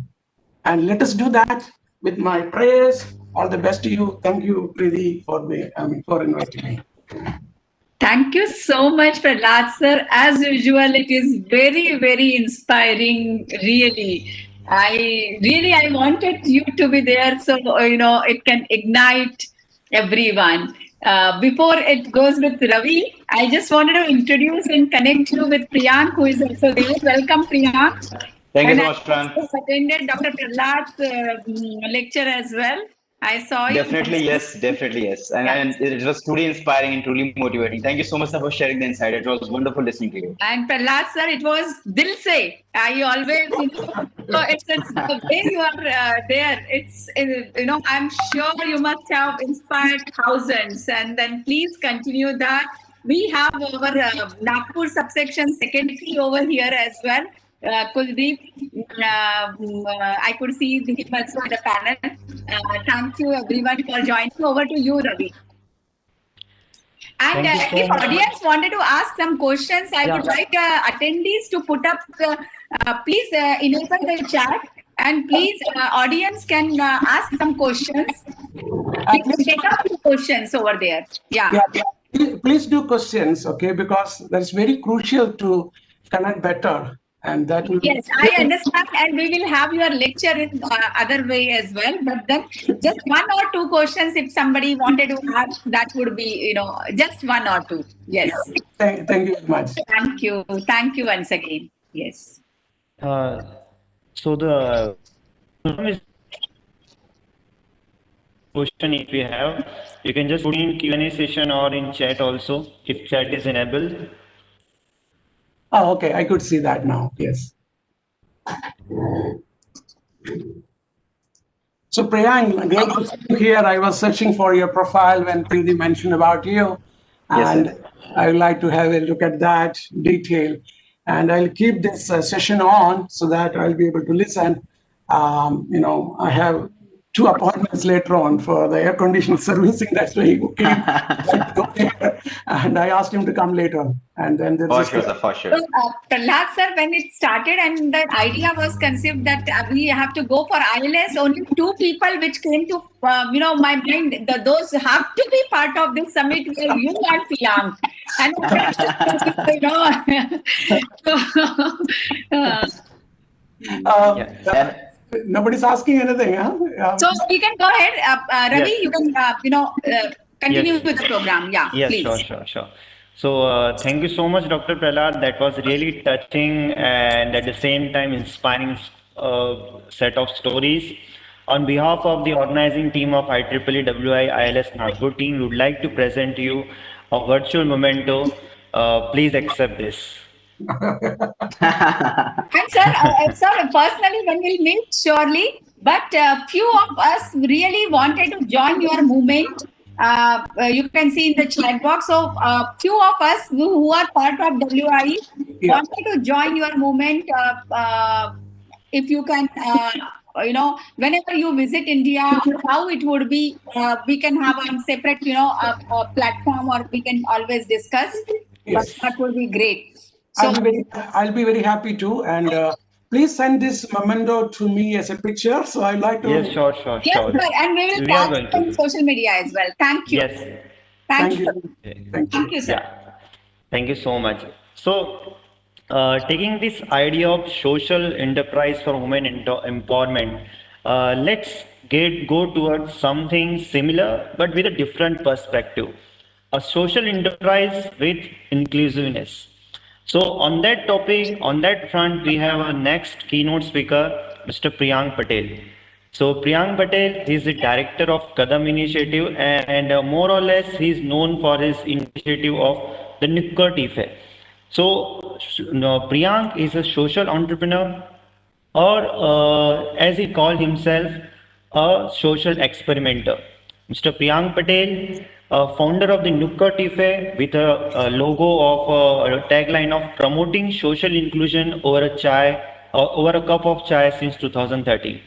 And let us do that with my prayers. All the best to you. Thank you, Preeti, for inviting me. Thank you so much, Prahlad sir. As usual, it is very, very inspiring, really. I wanted you to be there so, it can ignite everyone. Before it goes with Ravi, I just wanted to introduce and connect you with Priyank, who is also there. Welcome, Priyank. Thank you And so I much, Fran. also attended Dr. Prahlad's lecture as well. I saw it. Definitely yes, definitely yes. Yeah. And it was truly inspiring and truly motivating. Thank you so much, sir, for sharing the insight. It was wonderful listening to you. And Prahlad sir, it was dil se. I always, so it's the way you are there. I'm sure you must have inspired thousands. And then please continue that. We have our Nagpur subsection secretary over here as well, Kuldeep. I could see him also in the panel. Thank you everyone for joining. Over to you, Ravi. And Thank you so if much. audience wanted to ask some questions, I Yeah. would like attendees to put up, please enable the chat, and please audience can ask some questions. We can Please, take up the questions over there. Yeah. please do questions, okay? Because that's very crucial to connect better, and that will. Yes, I understand, and we will have your lecture in other way as well. But then, just one or two questions, if somebody wanted to ask, that would be, just one or two. Yes. Thank you very much. Thank you once again. Yes. So the question, if you have, you can just put in Q&A session or in chat also, if chat is enabled. Oh, okay. I could see that now. Yes. So Priyank, great to see you here. I was searching for your profile when Preeti mentioned about you, Yes, and sir. I would like to have a look at that detail. And I'll keep this session on so that I'll be able to listen. I have 2 appointments later on for the air conditioner servicing. That's why he came. And I asked him to come later. And then there's For this. sure, sir, for sure. So, Prahlad sir, when it started and the idea was conceived that we have to go for ILS, only 2 people which came to my mind, those have to be part of this summit were you and Priyank. And And Nobody's asking anything, huh? so we can go ahead, Ravi. Yes. You can continue Yes. with the program. Yeah, Yes, please. sure. So thank you so much, Dr. Prahlad. That was really touching and at the same time inspiring set of stories. On behalf of the organizing team of IEEE WI ILS-Nagpur team, we would like to present you a virtual memento. Please accept this. And sir, personally, when we'll meet, surely, but few of us really wanted to join your movement. You can see in the chat box. So, few of us who are part of WIE wanted to join your movement. If you can, whenever you visit India, how it would be, we can have a separate, a platform, or we can always discuss. But Yes. that would be great. So, I'll be very happy to. And please send this memento to me as a picture. So I'd like to. Yes, sure. yes, sir, and we will We are tag going it to on do. social media as well. Thank you. Yes. Thank Thank you. you. Thank you. Thank you, sir. Yeah. Thank you so much. So, taking this idea of social enterprise for women empowerment, let's go towards something similar but with a different perspective. A social enterprise with inclusiveness. So, on that topic, on that front, we have our next keynote speaker, Mr. Priyank Patel. So Priyank Patel is the director of Kadam initiative, and more or less he is known for his initiative of the Nukkad Teafe. So Priyank is a social entrepreneur, or as he called himself, a social experimenter. Mr. Priyank Patel, founder of the Nukkad Teafe, with a logo of a tagline of promoting social inclusion over a cup of chai since 2013.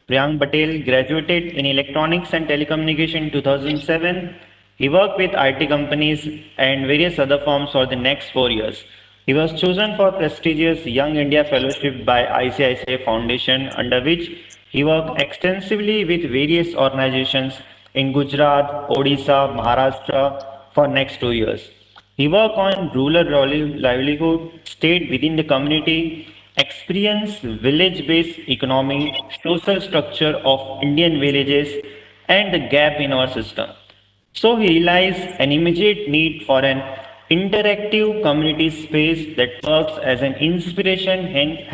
Priyank Patel graduated in electronics and telecommunication in 2007. He worked with IT companies and various other firms for the next 4 years. He was chosen for prestigious Young India Fellowship by ICICI Foundation, under which he worked extensively with various organizations in Gujarat, Odisha, Maharashtra for next 2 years. He worked on rural livelihood, stayed within the community, experienced village-based economy, social structure of Indian villages, and the gap in our system. So he realized an immediate need for an interactive community space that works as an inspiration,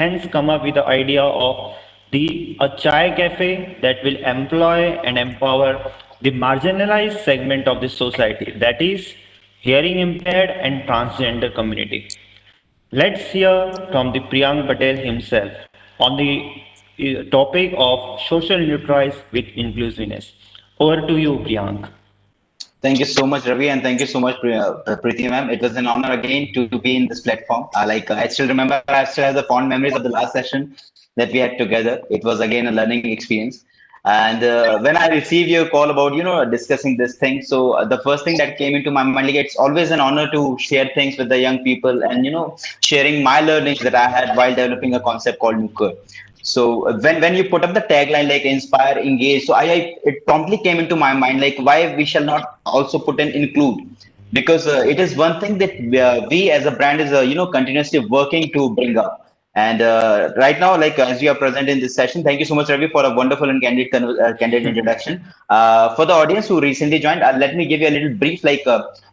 hence come up with the idea of a chai cafe that will employ and empower the marginalized segment of the society, that is hearing impaired and transgender community. Let's hear from the Priyank Patel himself on the topic of social enterprise with inclusiveness. Over to you, Priyank. Thank you so much, Ravi, and thank you so much, Preeti ma'am. It was an honor again to be in this platform. I still remember, I still have the fond memories of the last session that we had together. It was again a learning experience. And when I received your call about, discussing this thing, so the first thing that came into my mind, like it's always an honor to share things with the young people and, sharing my learnings that I had while developing a concept called Nukkad. So when you put up the tagline like inspire, engage, so it promptly came into my mind like why we shall not also put an include, because it is one thing that we as a brand is continuously working to bring up. And right now, like as you are present in this session, thank you so much, Ravi, for a wonderful and candid introduction. For the audience who recently joined, let me give you a little brief. Like,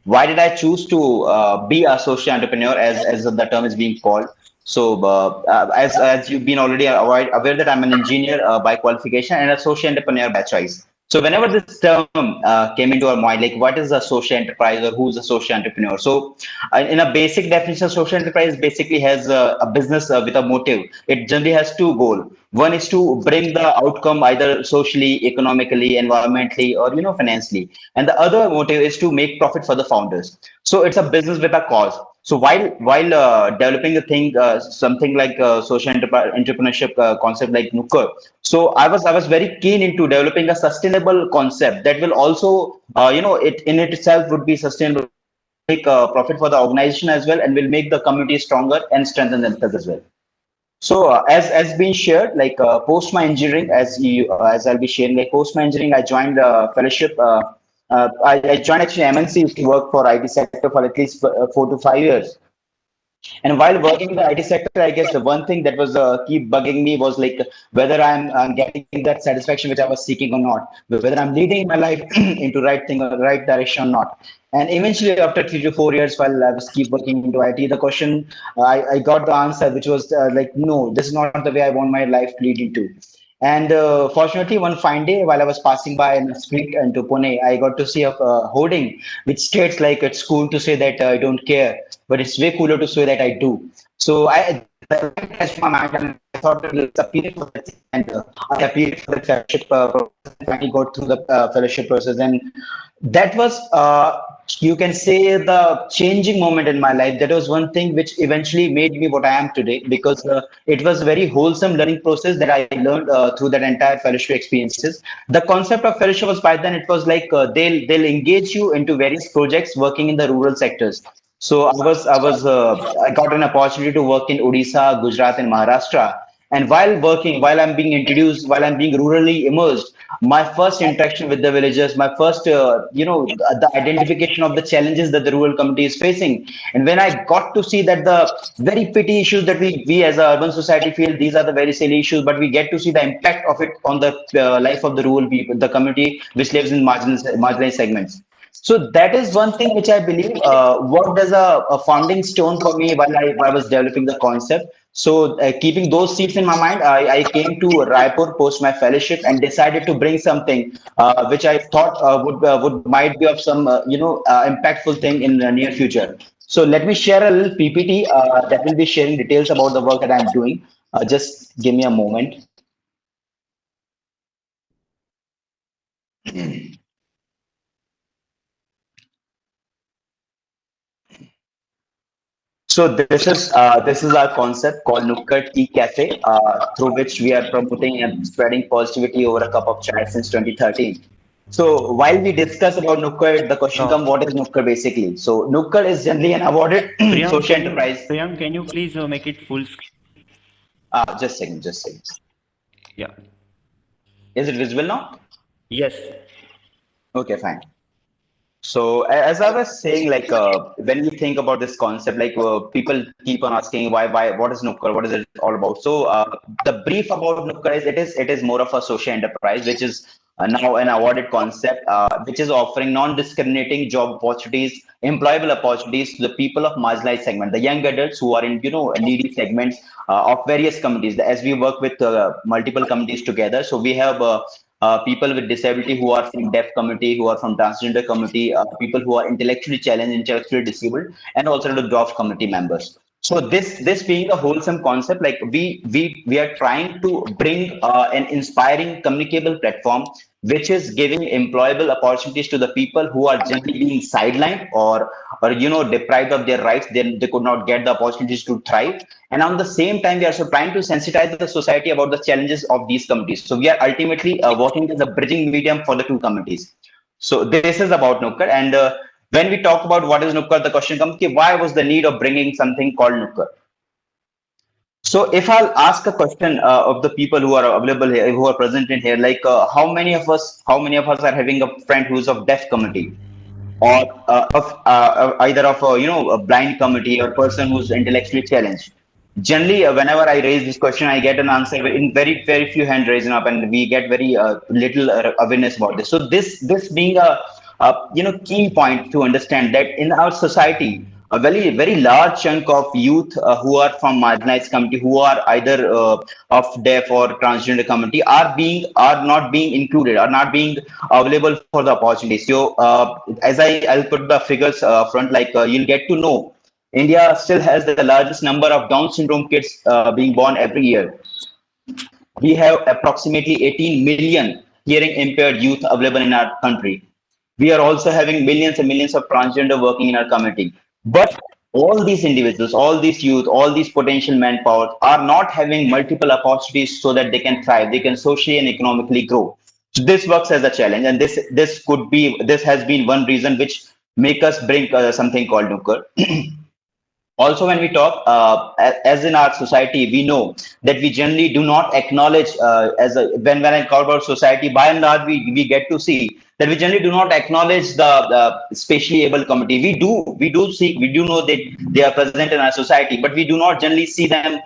why did I choose to be a social entrepreneur, as the term is being called? So, as you've been already aware that I'm an engineer by qualification and a social entrepreneur by choice. So, whenever this term came into our mind, like what is a social enterprise or who's a social entrepreneur? So, in a basic definition, social enterprise basically has a business with a motive. It generally has two goals. One is to bring the outcome either socially, economically, environmentally, or financially, and the other motive is to make profit for the founders. So, it's a business with a cause. So while developing a thing, something like social entrepreneurship concept like Nukkad, so I was very keen into developing a sustainable concept that will also it in itself would be sustainable, make profit for the organization as well, and will make the community stronger and strengthen themselves as well. So as been shared, like post my engineering, as I'll be sharing, like post my engineering, I joined fellowship. I joined actually MNC to work for IT sector for at least 4 to 5 years. And while working in the IT sector, I guess the one thing that was keep bugging me was like whether I'm getting that satisfaction which I was seeking or not, whether I'm leading my life into right thing or right direction or not. And eventually, after 3 to 4 years, while I was keep working into IT, the question I got the answer, which was like, no, this is not the way I want my life to lead into. And fortunately, one fine day, while I was passing by in the street into Pune, I got to see a hoarding which states like it's cool to say that I don't care, but it's way cooler to say that I do. So that touched my mind, and I thought that let's appeal for that, and I appealed for the fellowship. Finally, got through the fellowship process, and that was you can say the changing moment in my life. That was one thing which eventually made me what I am today, because it was a very wholesome learning process that I learned through that entire fellowship experiences. The concept of fellowship was by then, it was like they'll engage you into various projects working in the rural sectors. So I got an opportunity to work in Odisha, Gujarat, and Maharashtra. And while working, while I'm being introduced, while I'm being rurally immersed, my first interaction with the villagers, my first, the identification of the challenges that the rural community is facing. And when I got to see that the very petty issues that we as a urban society feel, these are the very silly issues, but we get to see the impact of it on the life of the rural people, the community which lives in marginalized segments. So that is one thing which I believe worked as a founding stone for me while I was developing the concept. So keeping those seeds in my mind, I came to Raipur post my fellowship and decided to bring something which I thought would might be of some impactful thing in the near future. So let me share a little PPT that will be sharing details about the work that I'm doing. Just give me a moment. So this is our concept called Nukkad Tea Cafe, through which we are promoting and spreading positivity over a cup of chai since 2013. So while we discuss about Nukkad, the question comes: what is Nukkad basically? So Nukkad is generally an awarded social enterprise. Priyank, can you please make it full screen? Just a second, just a second. Yeah. Is it visible now? Yes. Okay, fine. So as I was saying, like when you think about this concept, like people keep on asking what is Nukkad, what is it all about? So the brief about Nukkad is it is more of a social enterprise, which is now an awarded concept, which is offering non-discriminating job opportunities, employable opportunities to the people of marginalized segment, the young adults who are in needy segments of various communities. As we work with multiple communities together, so we have people with disability who are from deaf community, who are from transgender community, people who are intellectually challenged, intellectually disabled, and also the dwarf community members. So this being a wholesome concept, like we are trying to bring an inspiring, communicable platform, which is giving employable opportunities to the people who are generally being sidelined or deprived of their rights. They could not get the opportunities to thrive. And on the same time, we are also trying to sensitize the society about the challenges of these communities. So we are ultimately working as a bridging medium for the two communities. So this is about Nukkad. And when we talk about what is Nukkad, the question comes, okay, why was the need of bringing something called Nukkad? So if I'll ask a question of the people who are available here, who are present in here, like how many of us are having a friend who's of deaf community, or of either of a blind community or person who's intellectually challenged? Generally, whenever I raise this question, I get an answer in very few hand raising up, and we get very little awareness about this. So this being a key point to understand that in our society, a very large chunk of youth who are from marginalized community, who are either of deaf or transgender community, are not being included, are not being available for the opportunities. So as I'll put the figures front, like you'll get to know, India still has the largest number of Down syndrome kids being born every year. We have approximately 18 million hearing impaired youth available in our country. We are also having millions and millions of transgender working in our community. But all these individuals, all these youth, all these potential manpower are not having multiple opportunities so that they can thrive, they can socially and economically grow. So this works as a challenge, and this has been one reason which make us bring something called Nukkad. Also, when we talk as in our society, we know that we generally do not acknowledge as a when I talk about society, by and large we get to see that we generally do not acknowledge the spatially able community. We do know that they are present in our society, but we do not generally see them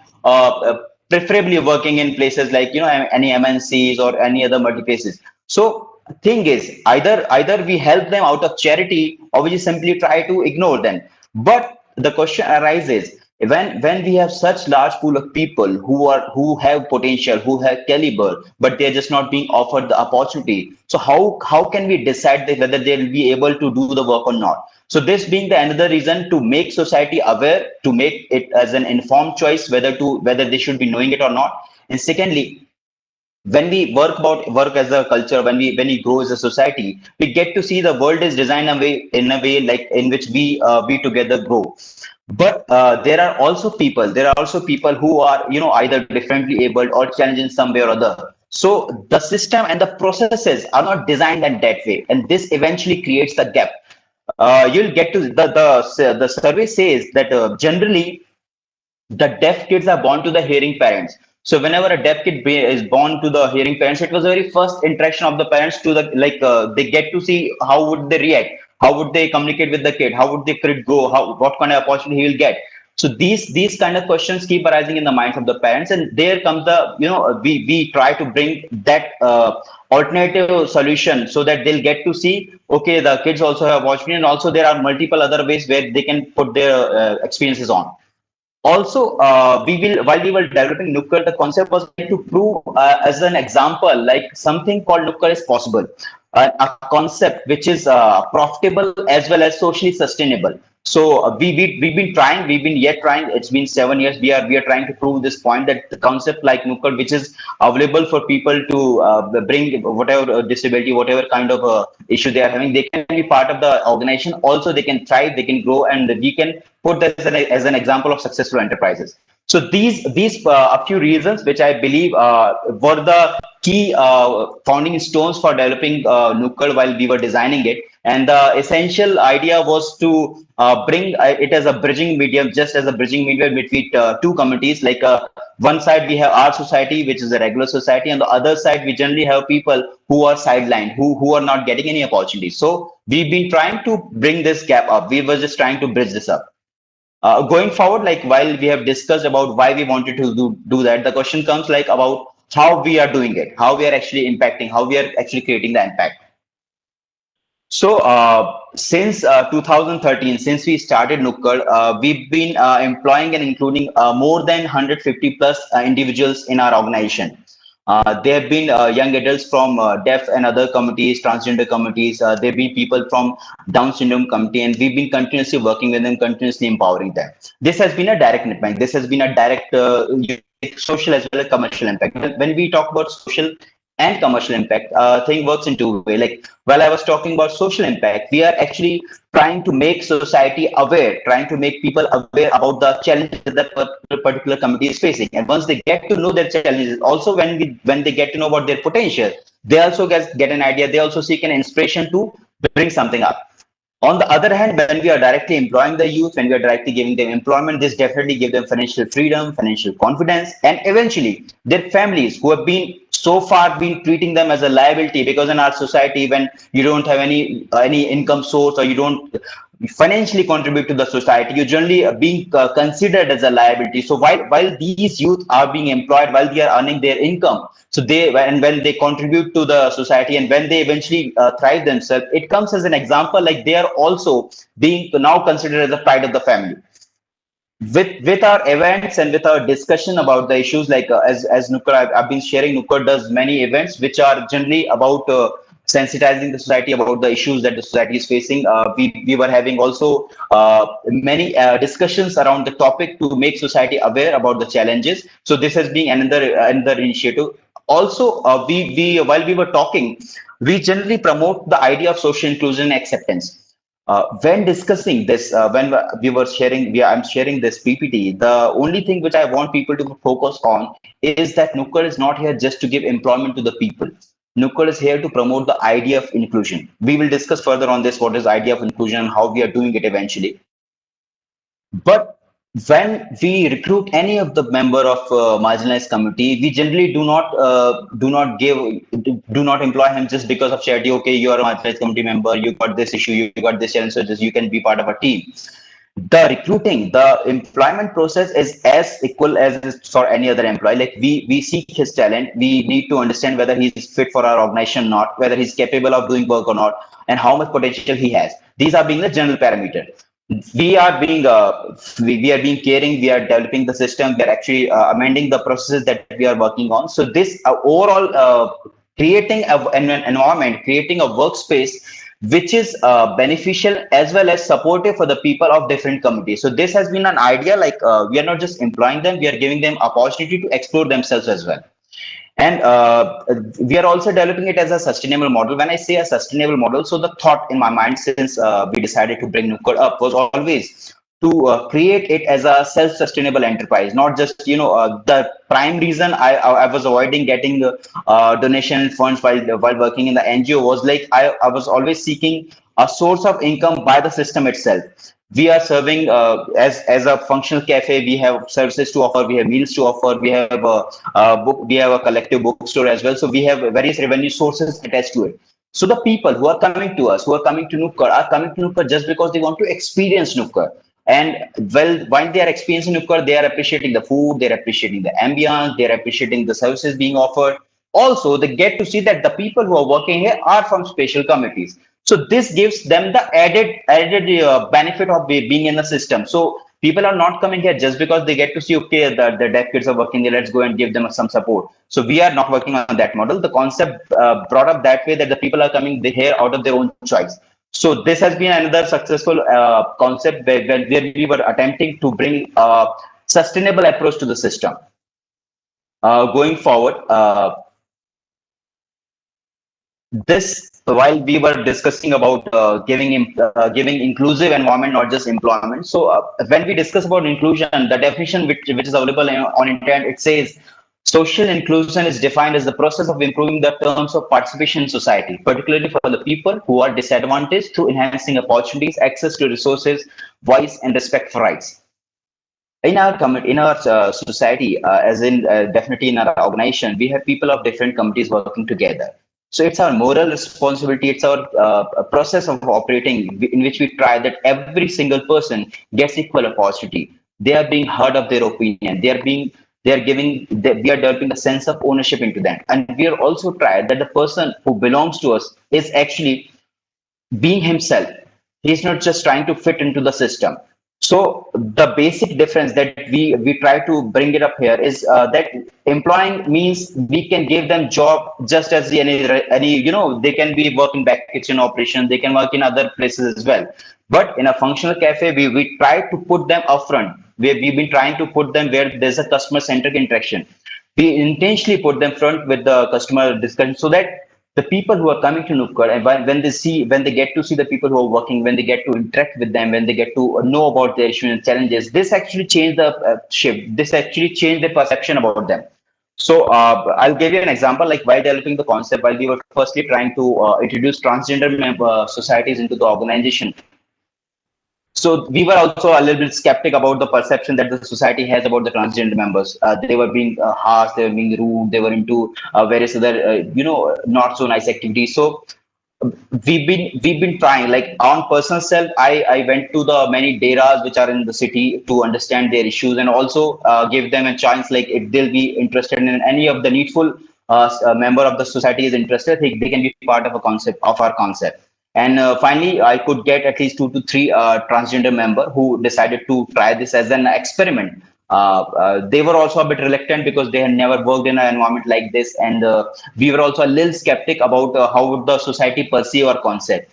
preferably working in places like any MNCs or any other multi places. So thing is, either we help them out of charity, or we just simply try to ignore them. But the question arises, when we have such large pool of people who have potential, who have caliber, but they're just not being offered the opportunity. So how can we decide that whether they'll be able to do the work or not? So this being the another reason to make society aware, to make it as an informed choice whether they should be knowing it or not. And secondly, when we work as a culture, when we grow as a society, we get to see the world is designed in a way like in which we together grow. But there are also people who are either differently abled or challenged in some way or other. So the system and the processes are not designed in that way, and this eventually creates the gap. You'll get to the survey says that generally the deaf kids are born to the hearing parents. So whenever a deaf kid is born to the hearing parents, it was the very first interaction of the parents to the they get to see how would they react, how would they communicate with the kid, how would the kid grow, what kind of opportunity he will get. So these kind of questions keep arising in the minds of the parents, and there comes the we try to bring that alternative solution so that they'll get to see, okay, the kids also have opportunity, and also there are multiple other ways where they can put their experiences on. Also, while we were developing Nukkad, the concept was to prove as an example, like something called Nukkad is possible, a concept which is profitable as well as socially sustainable. So we've been trying, we've been yet trying. It's been 7 years. We are trying to prove this point that the concept like Nukkad, which is available for people to bring whatever disability, whatever kind of issue they are having, they can be part of the organization. Also, they can thrive, they can grow, and we can put this as an example of successful enterprises. So these a few reasons which I believe were the key founding stones for developing Nukkad while we were designing it. And the essential idea was to bring it as a bridging medium, just as a bridging medium between two communities. Like one side we have our society, which is a regular society, and the other side we generally have people who are sidelined, who are not getting any opportunities. So we've been trying to bring this gap up. We were just trying to bridge this up. Going forward, like while we have discussed about why we wanted to do that, the question comes like about how we are doing it, how we are actually impacting, how we are actually creating the impact. So since 2013, since we started Nukkad, we've been employing and including more than 150 plus individuals in our organization. There have been young adults from deaf and other communities, transgender communities. There have been people from Down syndrome community, and we've been continuously working with them, continuously empowering them. This has been a direct impact. This has been a direct social as well as commercial impact. When we talk about social and commercial impact, thing works in two ways. Like while I was talking about social impact, we are actually trying to make society aware, trying to make people aware about the challenges that particular community is facing. And once they get to know their challenges, also when they get to know about their potential, they also get an idea. They also seek an inspiration to bring something up. On the other hand, when we are directly employing the youth, when we are directly giving them employment, this definitely gives them financial freedom, financial confidence, and eventually their families who have been so far been treating them as a liability, because in our society, when you don't have any income source or you don't financially contribute to the society, you're generally being considered as a liability. So while these youth are being employed, while they are earning their income, so when they contribute to the society and when they eventually thrive themselves, it comes as an example, like they are also being now considered as a pride of the family. With our events and with our discussion about the issues, like as Nukkad, I've been sharing, Nukkad does many events which are generally about sensitizing the society about the issues that the society is facing. We were having also many discussions around the topic to make society aware about the challenges. So this has been another initiative. Also, we while we were talking, we generally promote the idea of social inclusion and acceptance. When discussing this, when we were sharing, I'm sharing this PPT, the only thing which I want people to focus on is that Nukkad is not here just to give employment to the people. Nukkad is here to promote the idea of inclusion. We will discuss further on this, what is idea of inclusion and how we are doing it eventually. But when we recruit any of the member of marginalized community, we generally do not employ him just because of charity. Okay, you are a marginalized community member, you got this issue, you got this challenge, so just you can be part of a team. The recruiting, the employment process is as equal as for any other employee. Like we seek his talent, we need to understand whether he's fit for our organization or not, whether he's capable of doing work or not, and how much potential he has. These are being the general parameter. We are being we are being caring, we are developing the system, we are actually amending the processes that we are working on. So this overall creating an environment, creating a workspace which is beneficial as well as supportive for the people of different communities. So this has been an idea, like we are not just employing them, we are giving them opportunity to explore themselves as well. And we are also developing it as a sustainable model. When I say a sustainable model, so the thought in my mind since we decided to bring Nukkad up was always to create it as a self-sustainable enterprise, not just, the prime reason I was avoiding getting donation funds while working in the NGO was like I was always seeking a source of income by the system itself. We are serving as a functional cafe. We have services to offer. We have meals to offer. We have a book. We have a collective bookstore as well. So we have various revenue sources attached to it. So the people who are coming to us, who are coming to Nukkad, are coming to Nukkad just because they want to experience Nukkad. And well, while they are experiencing Nukkad, they are appreciating the food, they're appreciating the ambience, they're appreciating the services being offered. Also, they get to see that the people who are working here are from special communities. So this gives them the added benefit of being in the system. So people are not coming here just because they get to see, okay, the deaf kids are working there, let's go and give them some support. So we are not working on that model. The concept brought up that way, that the people are coming here out of their own choice. So this has been another successful concept where we were attempting to bring a sustainable approach to the system. Going forward, while we were discussing about giving inclusive environment, not just employment. So when we discuss about inclusion, the definition which is available on internet, it says social inclusion is defined as the process of improving the terms of participation in society, particularly for the people who are disadvantaged, through enhancing opportunities, access to resources, voice, and respect for rights. In our society, as in definitely in our organization, we have people of different communities working together. So it's our moral responsibility, it's our process of operating in which we try that every single person gets equal opportunity. They are being heard of their opinion. They are being we are developing a sense of ownership into that. And we are also tried that the person who belongs to us is actually being himself. He's not just trying to fit into the system. So the basic difference that we try to bring it up here is that employing means we can give them job just as any they can be work in back kitchen operation, they can work in other places as well. But in a functional cafe, we try to put them upfront. We've been trying to put them where there's a customer centric interaction. We intentionally put them front with the customer discussion so that the people who are coming to Nukkad, and when they get to see the people who are working, when they get to interact with them, when they get to know about their issues and challenges, this actually changed the shift. This actually changed the perception about them. So I'll give you an example. Like while developing the concept, while we were firstly trying to introduce transgender societies into the organization, so we were also a little bit skeptic about the perception that the society has about the transgender members. They were being harsh, they were being rude, they were into various other, not so nice activities. So we've been trying, like on personal self, I went to the many dairas which are in the city to understand their issues and also give them a chance, like if they'll be interested in any of the needful member of the society is interested, they can be part of our concept. And finally, I could get at least 2 to 3 transgender member who decided to try this as an experiment. They were also a bit reluctant because they had never worked in an environment like this, and we were also a little skeptic about how would the society perceive our concept.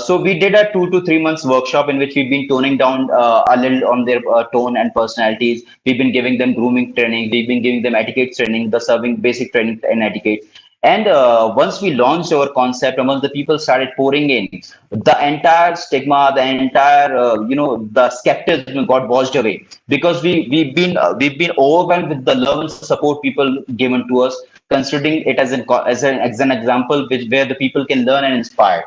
So we did a 2 to 3 months workshop in which we've been toning down a little on their tone and personalities. We've been giving them grooming training. We've been giving them etiquette training, the serving basic training and etiquette. And once we launched our concept, and once the people started pouring in, the entire stigma, the entire the skepticism got washed away because we've been overwhelmed with the love and support people given to us, considering it as an example where the people can learn and inspire.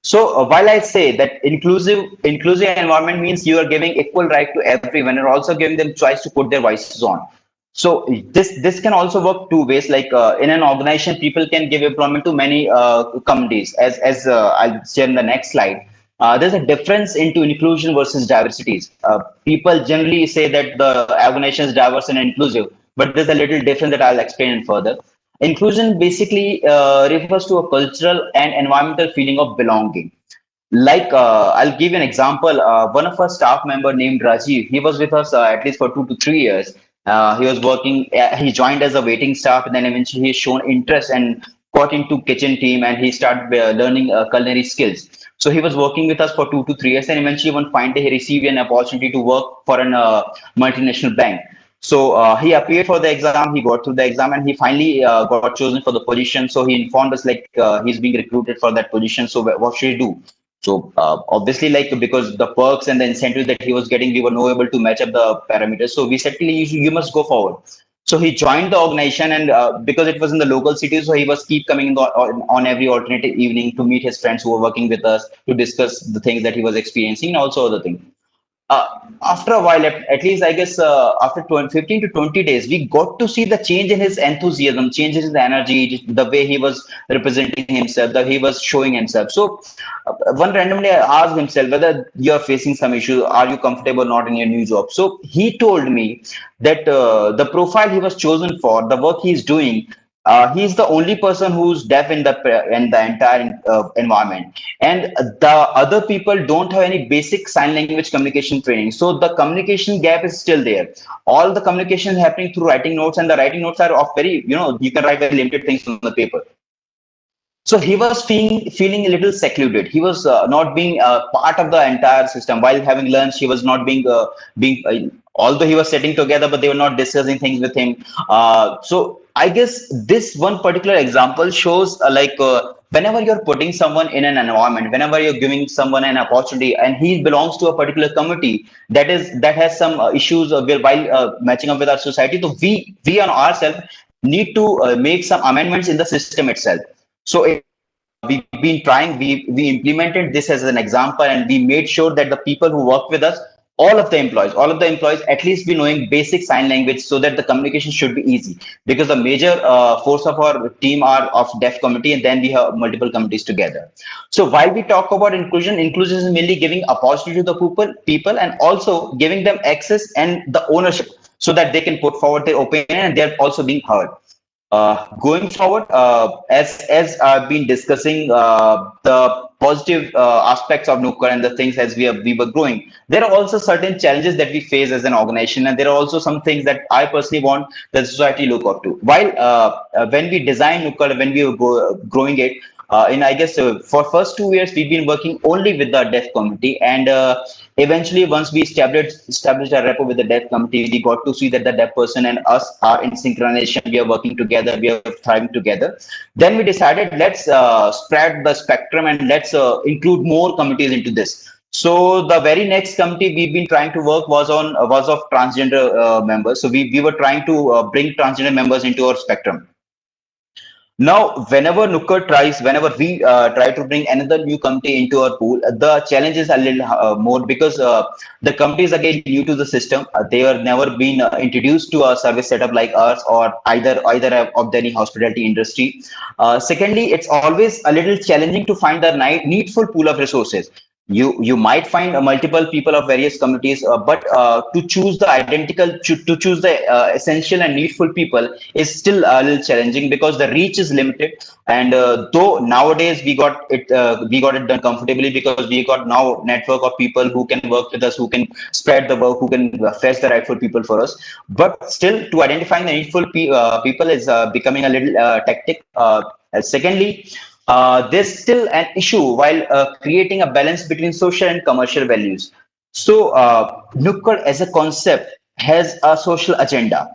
So while I say that inclusive environment means you are giving equal right to everyone and also giving them choice to put their voices on. So this can also work two ways. Like in an organization, people can give employment to many communities. As I'll share in the next slide. There's a difference into inclusion versus diversities. People generally say that the organization is diverse and inclusive, but there's a little difference that I'll explain further. Inclusion basically refers to a cultural and environmental feeling of belonging. Like, I'll give you an example. One of our staff member named Rajiv, he was with us at least for 2 to 3 years. He was working, he joined as a waiting staff, and then eventually he shown interest and got into kitchen team, and he started learning culinary skills. So he was working with us for 2 to 3 years, and eventually one fine day he received an opportunity to work for an multinational bank. So he appeared for the exam, he got through the exam, and he finally got chosen for the position. So he informed us like he's being recruited for that position. So what should he do? So obviously, like because the perks and the incentives that he was getting, we were not able to match up the parameters. So we said, you must go forward. So he joined the organization, and because it was in the local city, so he was keep coming on every alternative evening to meet his friends who were working with us to discuss the things that he was experiencing and also other things. After a while, at least I guess after 15 to 20 days, we got to see the change in his enthusiasm, changes in the energy, the way he was representing himself, the way he was showing himself. So one randomly asked himself whether you're facing some issue, are you comfortable or not in your new job? So he told me that the profile he was chosen for, the work he's doing, he's the only person who's deaf in the entire environment, and the other people don't have any basic sign language communication training. So the communication gap is still there. All the communication is happening through writing notes, and the writing notes are of very, you can write very limited things on the paper. So he was feeling a little secluded. He was not being part of the entire system. While having lunch, he was not being although he was sitting together, but they were not discussing things with him. So I guess this one particular example shows whenever you're putting someone in an environment, whenever you're giving someone an opportunity, and he belongs to a particular community that has some issues while matching up with our society, so we on ourselves need to make some amendments in the system itself. So we've been trying, we implemented this as an example, and we made sure that the people who work with us, all of the employees at least be knowing basic sign language so that the communication should be easy, because the major force of our team are of deaf community, and then we have multiple communities together. So while we talk about inclusion is mainly giving opportunity to the people and also giving them access and the ownership. so that they can put forward their opinion and they're also being heard. Going forward, as I've been discussing the positive aspects of Nukkad and the things as we were growing, there are also certain challenges that we face as an organization, and there are also some things that I personally want the society look up to. While when we designed Nukkad, when we were growing it, in I guess for first 2 years we've been working only with the deaf community, and eventually once we established a rapport with the deaf community, we got to see that the deaf person and us are in synchronization, we are working together, we are thriving together. Then we decided, let's spread the spectrum and let's include more communities into this. So the very next committee we've been trying to work was of transgender members. So we were trying to bring transgender members into our spectrum. Now, whenever we try to bring another new company into our pool, the challenge is a little more, because the company is again new to the system. They are never been introduced to a service setup like ours, or either of any hospitality industry. Secondly, it's always a little challenging to find the needful pool of resources. You might find multiple people of various communities, but to choose the to choose the essential and needful people is still a little challenging, because the reach is limited. And though nowadays we got it done comfortably, because we got now network of people who can work with us, who can spread the work, who can fetch the rightful people for us. But still, to identifying the needful people is becoming a little tactic. Secondly, there's still an issue while creating a balance between social and commercial values. So, Nukkad as a concept has a social agenda,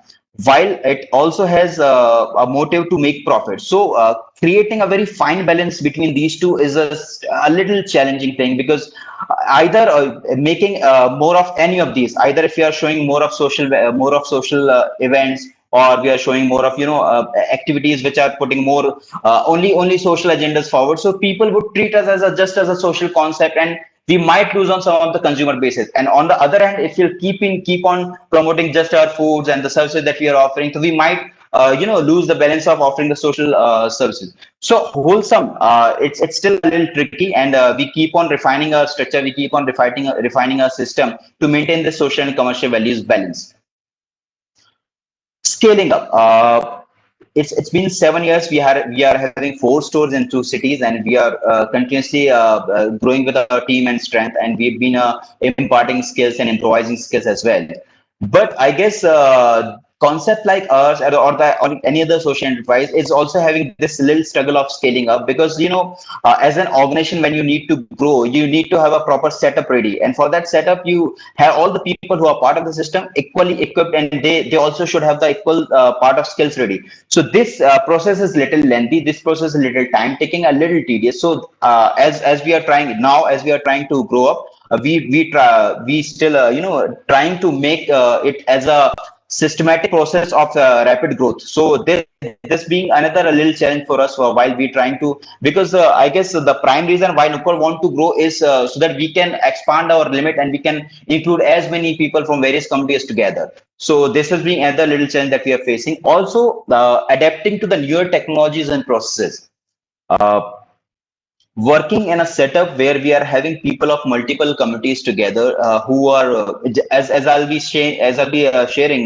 while it also has a motive to make profit. So, creating a very fine balance between these two is a little challenging thing, because either making more of any of these, either if you are showing more of social events, or we are showing more of activities which are putting more only social agendas forward, so people would treat us as just as a social concept, and we might lose on some of the consumer basis. And on the other hand, if you keep on promoting just our foods and the services that we are offering, so we might lose the balance of offering the social services. So wholesome, it's still a little tricky, and we keep on refining our structure, we keep on refining our system to maintain the social and commercial values balance. Scaling up. It's been 7 years. We are having 4 stores in 2 cities, and we are continuously growing with our team and strength, and we've been imparting skills and improvising skills as well. But I guess concept like ours, or any other social enterprise, is also having this little struggle of scaling up, because as an organization, when you need to grow, you need to have a proper setup ready, and for that setup you have all the people who are part of the system equally equipped, and they also should have the equal part of skills ready. So this process is little lengthy, this process is a little time taking, a little tedious. So as we are trying to grow up, we still trying to make it as a systematic process of rapid growth. So this being another a little challenge for us while we trying to, because I guess the prime reason why Nukkad want to grow is so that we can expand our limit and we can include as many people from various communities together. So this is being another little challenge that we are facing. Also, adapting to the newer technologies and processes. Working in a setup where we are having people of multiple communities together, who are as I'll be sharing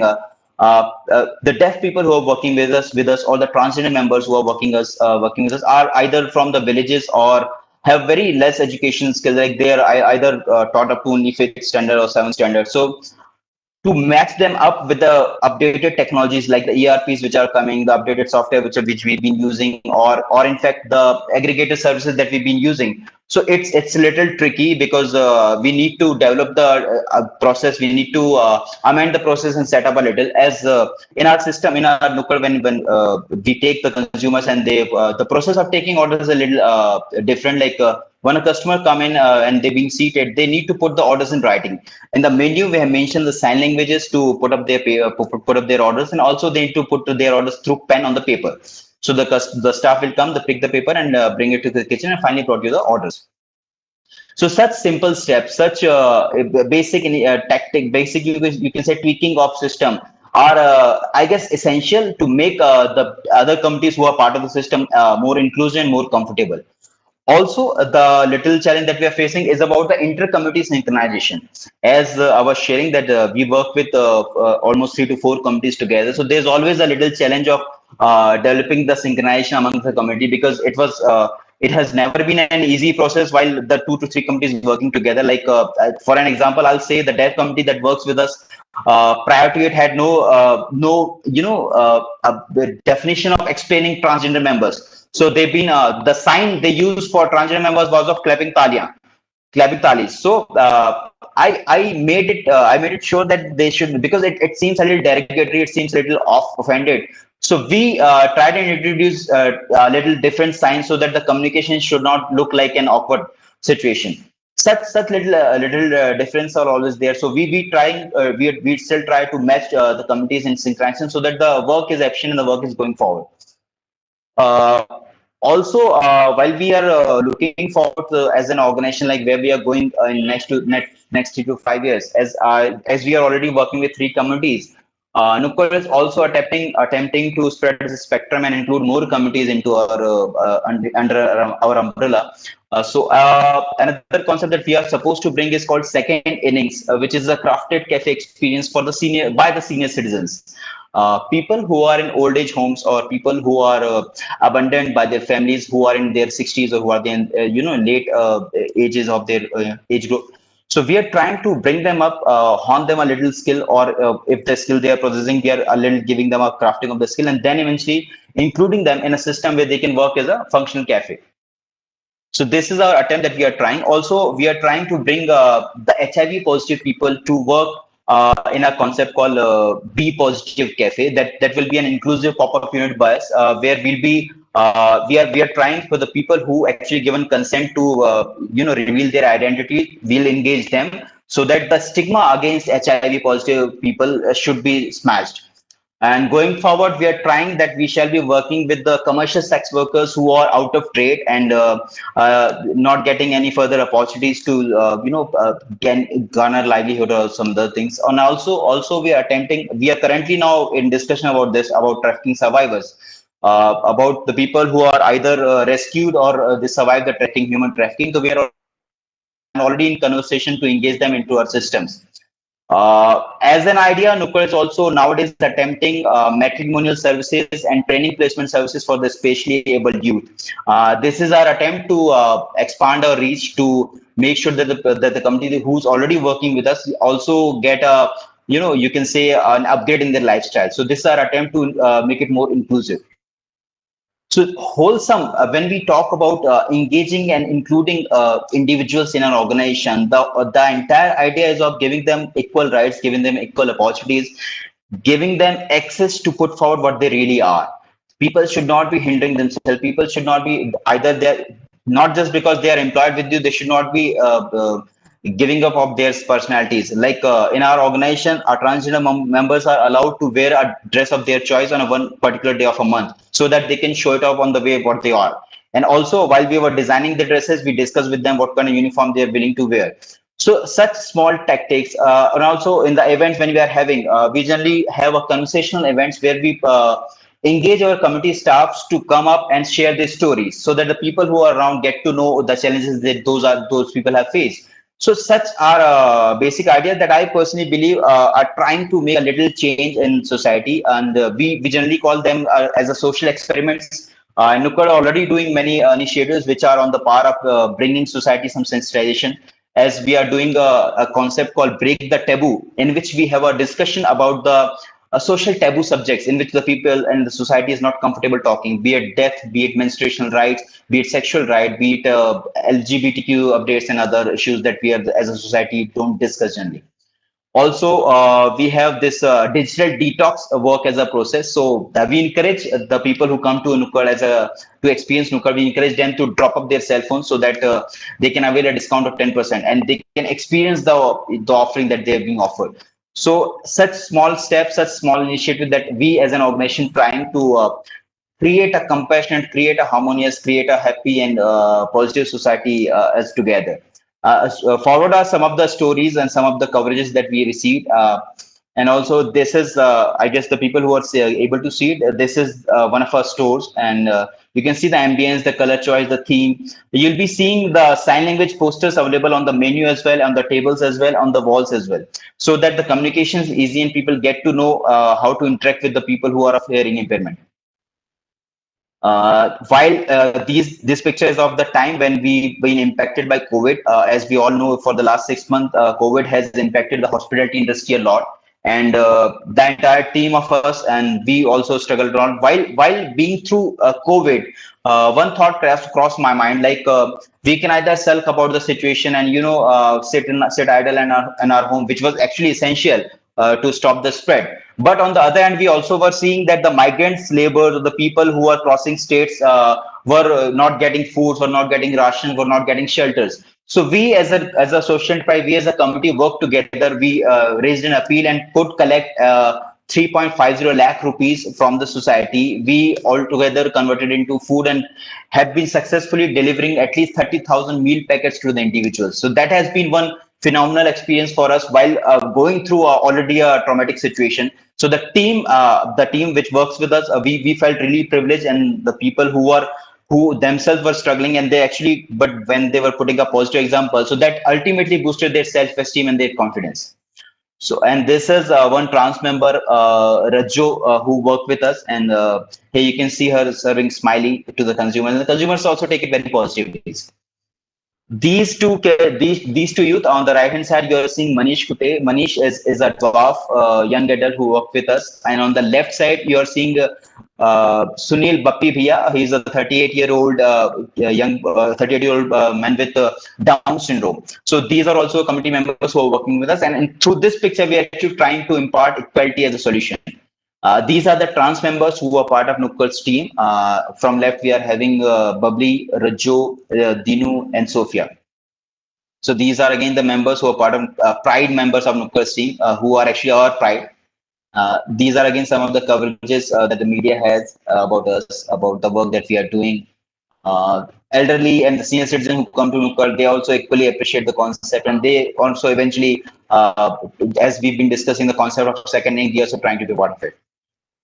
the deaf people who are working with us, or the transgender members who are working with us, are either from the villages or have very less education skills, like they are either taught up to only 5th standard or 7th standard. So to match them up with the updated technologies like the ERPs which are coming, the updated software which we've been using, or in fact the aggregator services that we've been using. So it's a little tricky, because we need to develop the process, we need to amend the process and set up a little, as in our system, in our Nukkad, when we take the consumers, and they the process of taking orders is a little different. Like when a customer come in and they're being seated, they need to put the orders in writing. In the menu, we have mentioned the sign languages to put up their orders, and also they need to put their orders through pen on the paper. So the staff will come, they pick the paper and bring it to the kitchen and finally produce the orders. So such simple steps, such basic basic you can say tweaking of system are I guess essential to make the other communities who are part of the system more inclusive and more comfortable. Also, the little challenge that we are facing is about the inter-committee synchronization. As I was sharing that we work with almost 3 to 4 committees together. So there's always a little challenge of developing the synchronization among the committee, because it has never been an easy process while the 2 to 3 committees working together. Like for an example, I'll say the dev committee that works with us prior to it had the definition of explaining transgender members. So they've been the sign they use for transgender members was of clapping talis. So I made it sure that they should, because it seems a little derogatory, it seems a little off offended. So we tried and introduce a little different signs so that the communication should not look like an awkward situation. Such little difference are always there. So we still try to match the committees in synchronization so that the work is efficient and the work is going forward. Uh, Also, while we are looking forward to, as an organization, like where we are going in next 3 to 5 years, as we are already working with 3 communities, Nukkad is also attempting to spread the spectrum and include more communities into our under our umbrella. Another concept that we are supposed to bring is called second innings, which is a crafted cafe experience for the senior citizens. People who are in old age homes, or people who are abandoned by their families, who are in their 60s, or who are in late ages of their age group. So we are trying to bring them up, hone them a little skill, or if the skill they are possessing, we are a little giving them a crafting of the skill, and then eventually including them in a system where they can work as a functional cafe. So this is our attempt that we are trying. Also, we are trying to bring the HIV positive people to work in a concept called Be Positive Cafe. That will be an inclusive pop-up unit by us, where we'll be we are trying for the people who actually given consent to reveal their identity. We'll engage them so that the stigma against HIV positive people should be smashed. And going forward, we are trying that we shall be working with the commercial sex workers who are out of trade and not getting any further opportunities to garner livelihood or some other things. And also we are currently now in discussion about this, about trafficking survivors, about the people who are either rescued or they survive the human trafficking. So we are already in conversation to engage them into our systems. As an idea, Nukkad is also nowadays attempting matrimonial services and training placement services for the spatially abled youth. This is our attempt to expand our reach, to make sure that the community who's already working with us also get a, you can say, an upgrade in their lifestyle. So this is our attempt to make it more inclusive. So wholesome, when we talk about engaging and including individuals in an organization, the entire idea is of giving them equal rights, giving them equal opportunities, giving them access to put forward what they really are. People should not be hindering themselves. People should not be either they're not just because they are employed with you, they should not be giving up of their personalities. Like in our organization, our transgender members are allowed to wear a dress of their choice on a one particular day of a month, so that they can show it off on the way what they are. And also, while we were designing the dresses, we discussed with them what kind of uniform they are willing to wear. So such small tactics, and also in the events when we are having, we generally have a conversational events where we engage our community staffs to come up and share their stories, so that the people who are around get to know the challenges that those people have faced. So such are basic ideas that I personally believe are trying to make a little change in society, and we generally call them as a social experiments. Nukkad are already doing many initiatives which are on the par of bringing society some sensitization, as we are doing a concept called Break the Taboo, in which we have a discussion about the social taboo subjects in which the people and the society is not comfortable talking, be it death, be it menstruational rights, be it sexual right, be it LGBTQ updates and other issues that we as a society don't discuss generally. Also, we have this digital detox work as a process. So we encourage the people who come to Nukkad to experience Nukkad, we encourage them to drop up their cell phones so that they can avail a discount of 10% and they can experience the offering that they are being offered. So such small steps, such small initiative that we as an organization trying to create a compassionate, create a harmonious, create a happy and positive society as together. Forward are some of the stories and some of the coverages that we received. And also this is, I guess the people who are able to see it, this is one of our stores, and You can see the ambience, the color choice, the theme. You'll be seeing the sign language posters available on the menu as well, on the tables as well, on the walls as well, so that the communication is easy and people get to know how to interact with the people who are of hearing impairment. While this picture is of the time when we've been impacted by COVID. As we all know, for the last 6 months, COVID has impacted the hospitality industry a lot, and the entire team of us, and we also struggled around. While being through COVID, one thought crossed my mind, like we can either sulk about the situation and sit idle in our home, which was actually essential to stop the spread. But on the other hand, we also were seeing that the migrants, labor, the people who are crossing states were not getting foods, were not getting rations, were not getting shelters. So we, as a social enterprise, we as a committee worked together. We raised an appeal and could collect 3.50 lakh rupees from the society. We all together converted into food and have been successfully delivering at least 30,000 meal packets to the individuals. So that has been one phenomenal experience for us while going through already a traumatic situation. So the team which works with us, we felt really privileged, and the people who themselves were struggling, and they actually, but when they were putting a positive example, so that ultimately boosted their self-esteem and their confidence. So, and this is one trans member, Rajo, who worked with us, and here you can see her serving smiley to the consumers, and the consumers also take it very positively. These two youth on the right hand side, you are seeing Manish Kute. Manish is a dwarf young adult who worked with us, and on the left side you are seeing Sunil Bappi Bhiya. He's a 38-year-old young 38-year-old man with Down syndrome. So these are also committee members who are working with us, and through this picture we are actually trying to impart equality as a solution. These are the trans members who are part of Nukkad's team. From left, we are having Babli, Rajo, Dinu, and Sophia. So these are again the members who are part of Pride members of Nukkad's team, who are actually our Pride. These are again some of the coverages that the media has about us, about the work that we are doing. Elderly and the senior citizens who come to Nukkad, they also equally appreciate the concept, and they also eventually, as we've been discussing the concept of second name, they are also trying to be part of it.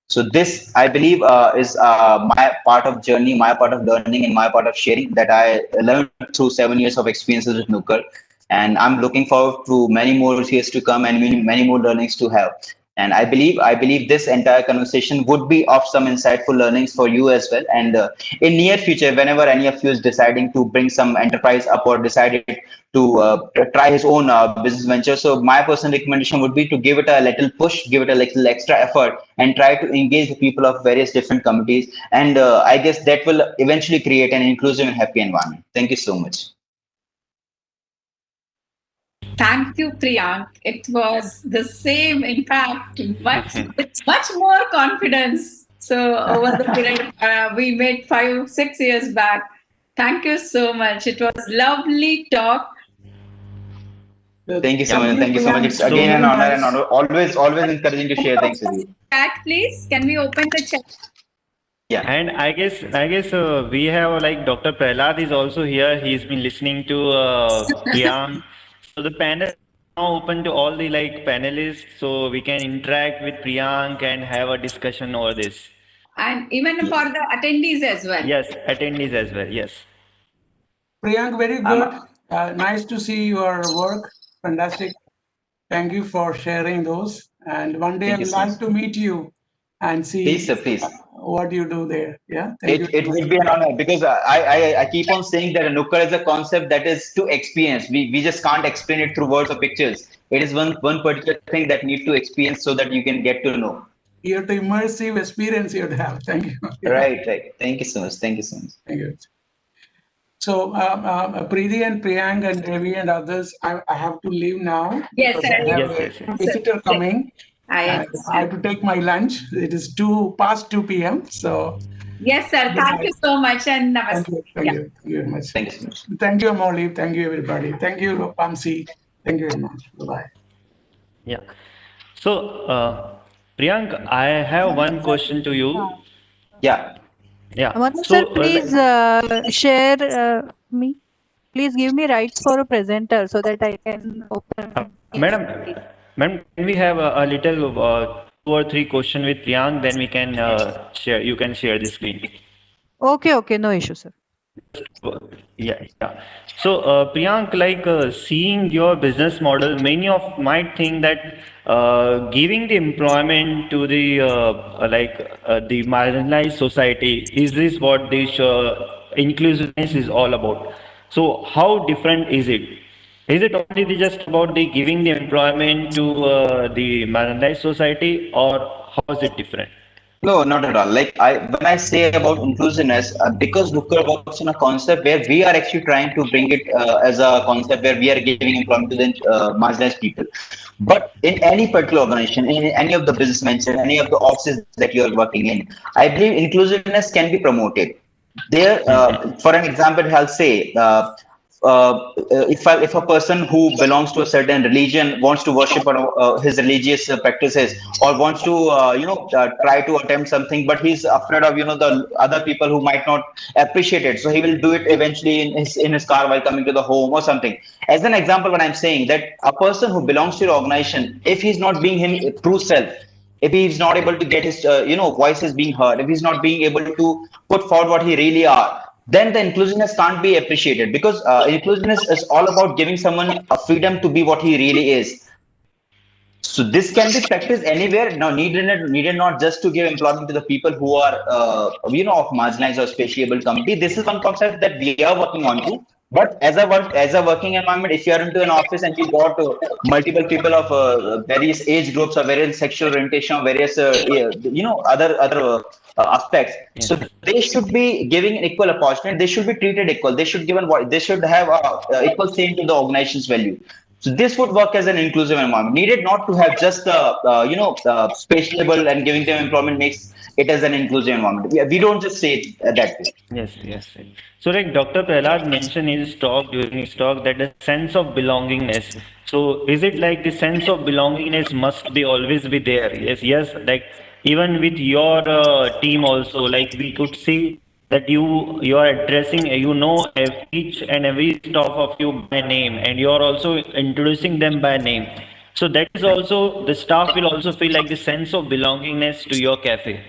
So this, I believe, is my part of journey, my part of learning, and my part of sharing that I learned through 7 years of experiences with Nukkad. And I'm looking forward to many more years to come and many more learnings to have. And I believe this entire conversation would be of some insightful learnings for you as well. And in near future, whenever any of you is deciding to bring some enterprise up or decided to try his own business venture, so my personal recommendation would be to give it a little push, give it a little extra effort, and try to engage the people of various different committees. And I guess that will eventually create an inclusive and happy environment. Thank you so much. Thank you, Priyank. It was the same, in fact, with much more confidence. So over the period we made 5-6 years back. Thank you so much. It was lovely talk. Thank you so much. Thank you so much. It's again an honor and always encouraging to share things with you. Chat, please. Can we open the chat? Yeah. And I guess we have like Dr. Prahlad is also here. He's been listening to Priyank. So the panel is now open to all the panelists, so we can interact with Priyank and have a discussion over this. And even for the attendees as well. Yes, attendees as well. Yes. Priyank, very good. Nice to see your work. Fantastic. Thank you for sharing those. And one day I'd like to meet you and see what you do there. Yeah. It would be an honor, because I keep on saying that Nukkad is a concept that is to experience. We just can't explain it through words or pictures. It is one particular thing that need to experience so that you can get to know. You have to immersive experience you have. Thank you. Right. Thank you so much. Thank you so much. Thank you. So, Preeti and Priyank and Ravi and others, I have to leave now. Yes, sir. I have a visitor coming. I have to take my lunch. It is 2 p.m. So. Yes, sir. Thank you so much, and namaste. Thank you very much. Thank you so much. Thank you, Molly. Thank you, everybody. Thank you, Pamsi. Thank you very much. Bye-bye. Yeah. So, Priyank, I have one question to you. Yeah. Yeah. Sir, please share me. Please give me rights for a presenter so that I can open. Madam, can we have a little 2 or 3 questions with Priyank? Then we can share. You can share the screen. Okay, no issue, sir. Yeah. So, Priyank, seeing your business model, many of might think that giving the employment to the marginalized society, is this what this inclusiveness is all about? So, how different is it? Is it only just about the giving the employment to the marginalized society, or how is it different? No, not at all. When I say about inclusiveness, because Nukkad works on a concept where we are actually trying to bring it as a concept where we are giving employment to the marginalized people. But in any particular organization, in any of the business ventures, any of the offices that you are working in, I believe inclusiveness can be promoted. There, for an example, I'll say. If a person who belongs to a certain religion wants to worship his religious practices, or wants to try to attempt something, but he's afraid of the other people who might not appreciate it, so he will do it eventually in his car while coming to the home or something. As an example, what I'm saying, that a person who belongs to your organization, if he's not being his true self, if he's not able to get his voices being heard, if he's not being able to put forward what he really are, then the inclusiveness can't be appreciated, because inclusiveness is all about giving someone a freedom to be what he really is. So this can be practiced anywhere. Now, needed not just to give employment to the people who are of marginalized or spatially able community. This is one concept that we are working on too. But as a working environment, if you are into an office and you got multiple people of various age groups or various sexual orientation or various other aspects, so they should be giving an equal opportunity. They should be treated equal. They should given they should have equal say to the organization's value. So this would work as an inclusive environment. Needed not to have just space label and giving them employment makes it as an inclusive environment. We don't just say it that way. Yes. So, like Dr. Prahlad mentioned in his talk, during his talk, that the sense of belongingness. So, is it like the sense of belongingness must be always be there? Yes. Like even with your team also, like we could see that you are addressing, each and every staff of you by name, and you are also introducing them by name. So that is also the staff will also feel like the sense of belongingness to your cafe.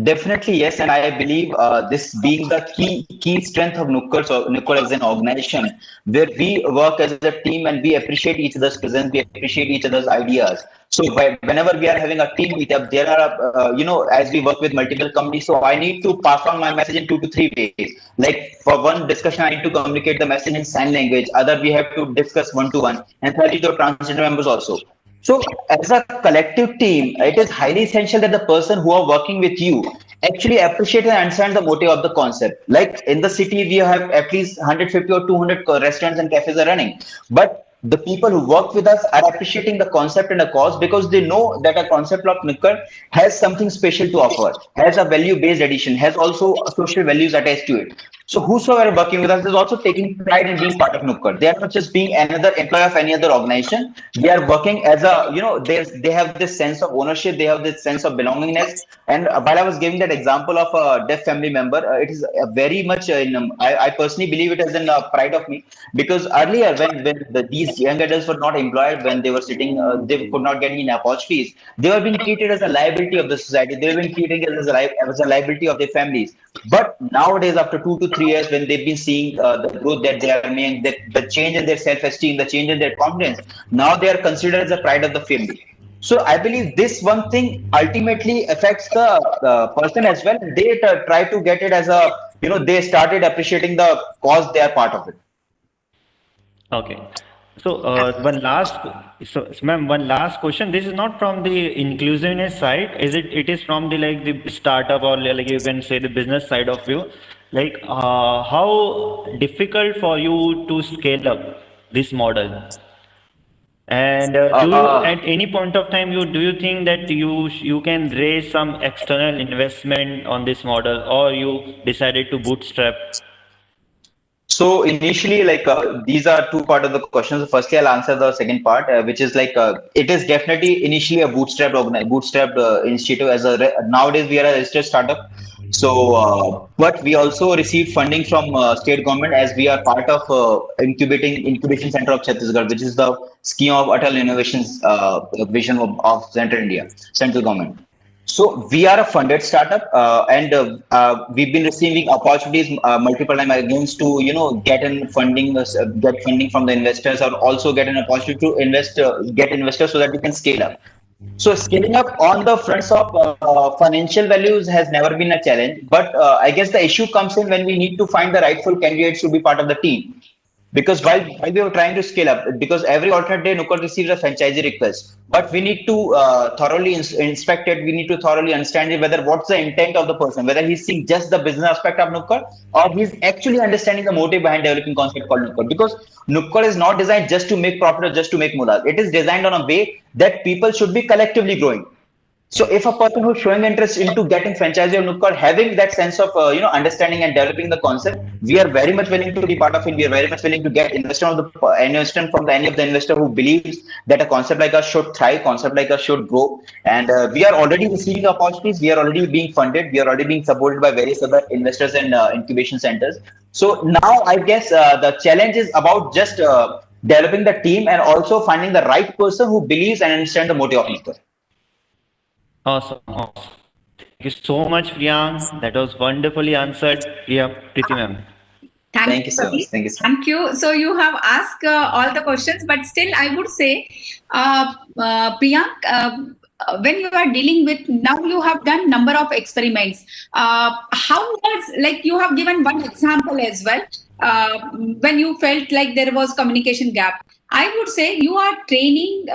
Definitely, yes, and I believe this being the key strength of Nukkad as an organization, where we work as a team and we appreciate each other's presence, we appreciate each other's ideas. So whenever we are having a team meetup, there are as we work with multiple companies, so I need to pass on my message in 2 to 3 ways. Like for one discussion, I need to communicate the message in sign language. Other, we have to discuss one to one, and thirdly, the transgender members also. So, as a collective team, it is highly essential that the person who are working with you actually appreciate and understand the motive of the concept. Like in the city, we have at least 150 or 200 restaurants and cafes are running, but the people who work with us are appreciating the concept and the cause, because they know that a concept of Nukkad has something special to offer, has a value-based addition, has also social values attached to it. So whosoever working with us is also taking pride in being part of Nukkad. They are not just being another employee of any other organization. They are working as they have this sense of ownership. They have this sense of belongingness. And while I was giving that example of a deaf family member, it is very much I personally believe it as a pride of me, because earlier when these young adults were not employed, when they were sitting, they could not get any opportunities. They were being treated as a liability of the society. They were being treated as a liability of their families. But nowadays, after 2 to 3 years, when they've been seeing the growth that they are making, the change in their self-esteem, the change in their confidence, now they are considered as a pride of the family. So I believe this one thing ultimately affects the person as well. They try to get it as a, they started appreciating the cause they are part of it. Okay. So ma'am, one last question. This is not from the inclusiveness side. It is from the like the startup, or like you can say the business side of you. Like how difficult for you to scale up this model? And Uh, do you, uh, at any point of time, do you think that you can raise some external investment on this model, or you decided to bootstrap? So initially, these are two part of the questions. Firstly, I'll answer the second part, which is it is definitely initially a bootstrapped initiative. Nowadays we are a registered startup. So, but we also received funding from state government, as we are part of incubation center of Chhattisgarh, which is the scheme of Atal Innovations Vision of Central India, central government. So we are a funded startup, and we've been receiving opportunities multiple times against to get in funding, get funding from the investors, or also get an opportunity to invest, get investors so that we can scale up. So scaling up on the fronts of financial values has never been a challenge, but I guess the issue comes in when we need to find the rightful candidates to be part of the team. Because while we were trying to scale up, because every alternate day Nukkad receives a franchisee request, but we need to thoroughly inspect it. We need to thoroughly understand it, whether what's the intent of the person, whether he's seeing just the business aspect of Nukkad, or he's actually understanding the motive behind developing concept called Nukkad. Because Nukkad is not designed just to make profit or just to make mullah. It is designed on a way that people should be collectively growing. So if a person who's showing interest into getting franchisee or Nukkad, having that sense of understanding and developing the concept, we are very much willing to be part of it. We are very much willing to get investment from any of the investor who believes that a concept like us should thrive, concept like us should grow. And we are already receiving opportunities. We are already being funded. We are already being supported by various other investors and incubation centers. So now I guess the challenge is about just developing the team and also finding the right person who believes and understands the motive of Nukkad. Awesome. Awesome. Thank you so much, Priyank. That was wonderfully answered. Preeti ma'am. Thank you so much. Thank you so much. Thank you. So you have asked all the questions, but still I would say, Priyank, when you are dealing with, now you have done number of experiments. How was, like you have given one example as well, when you felt like there was communication gap. I would say you are training,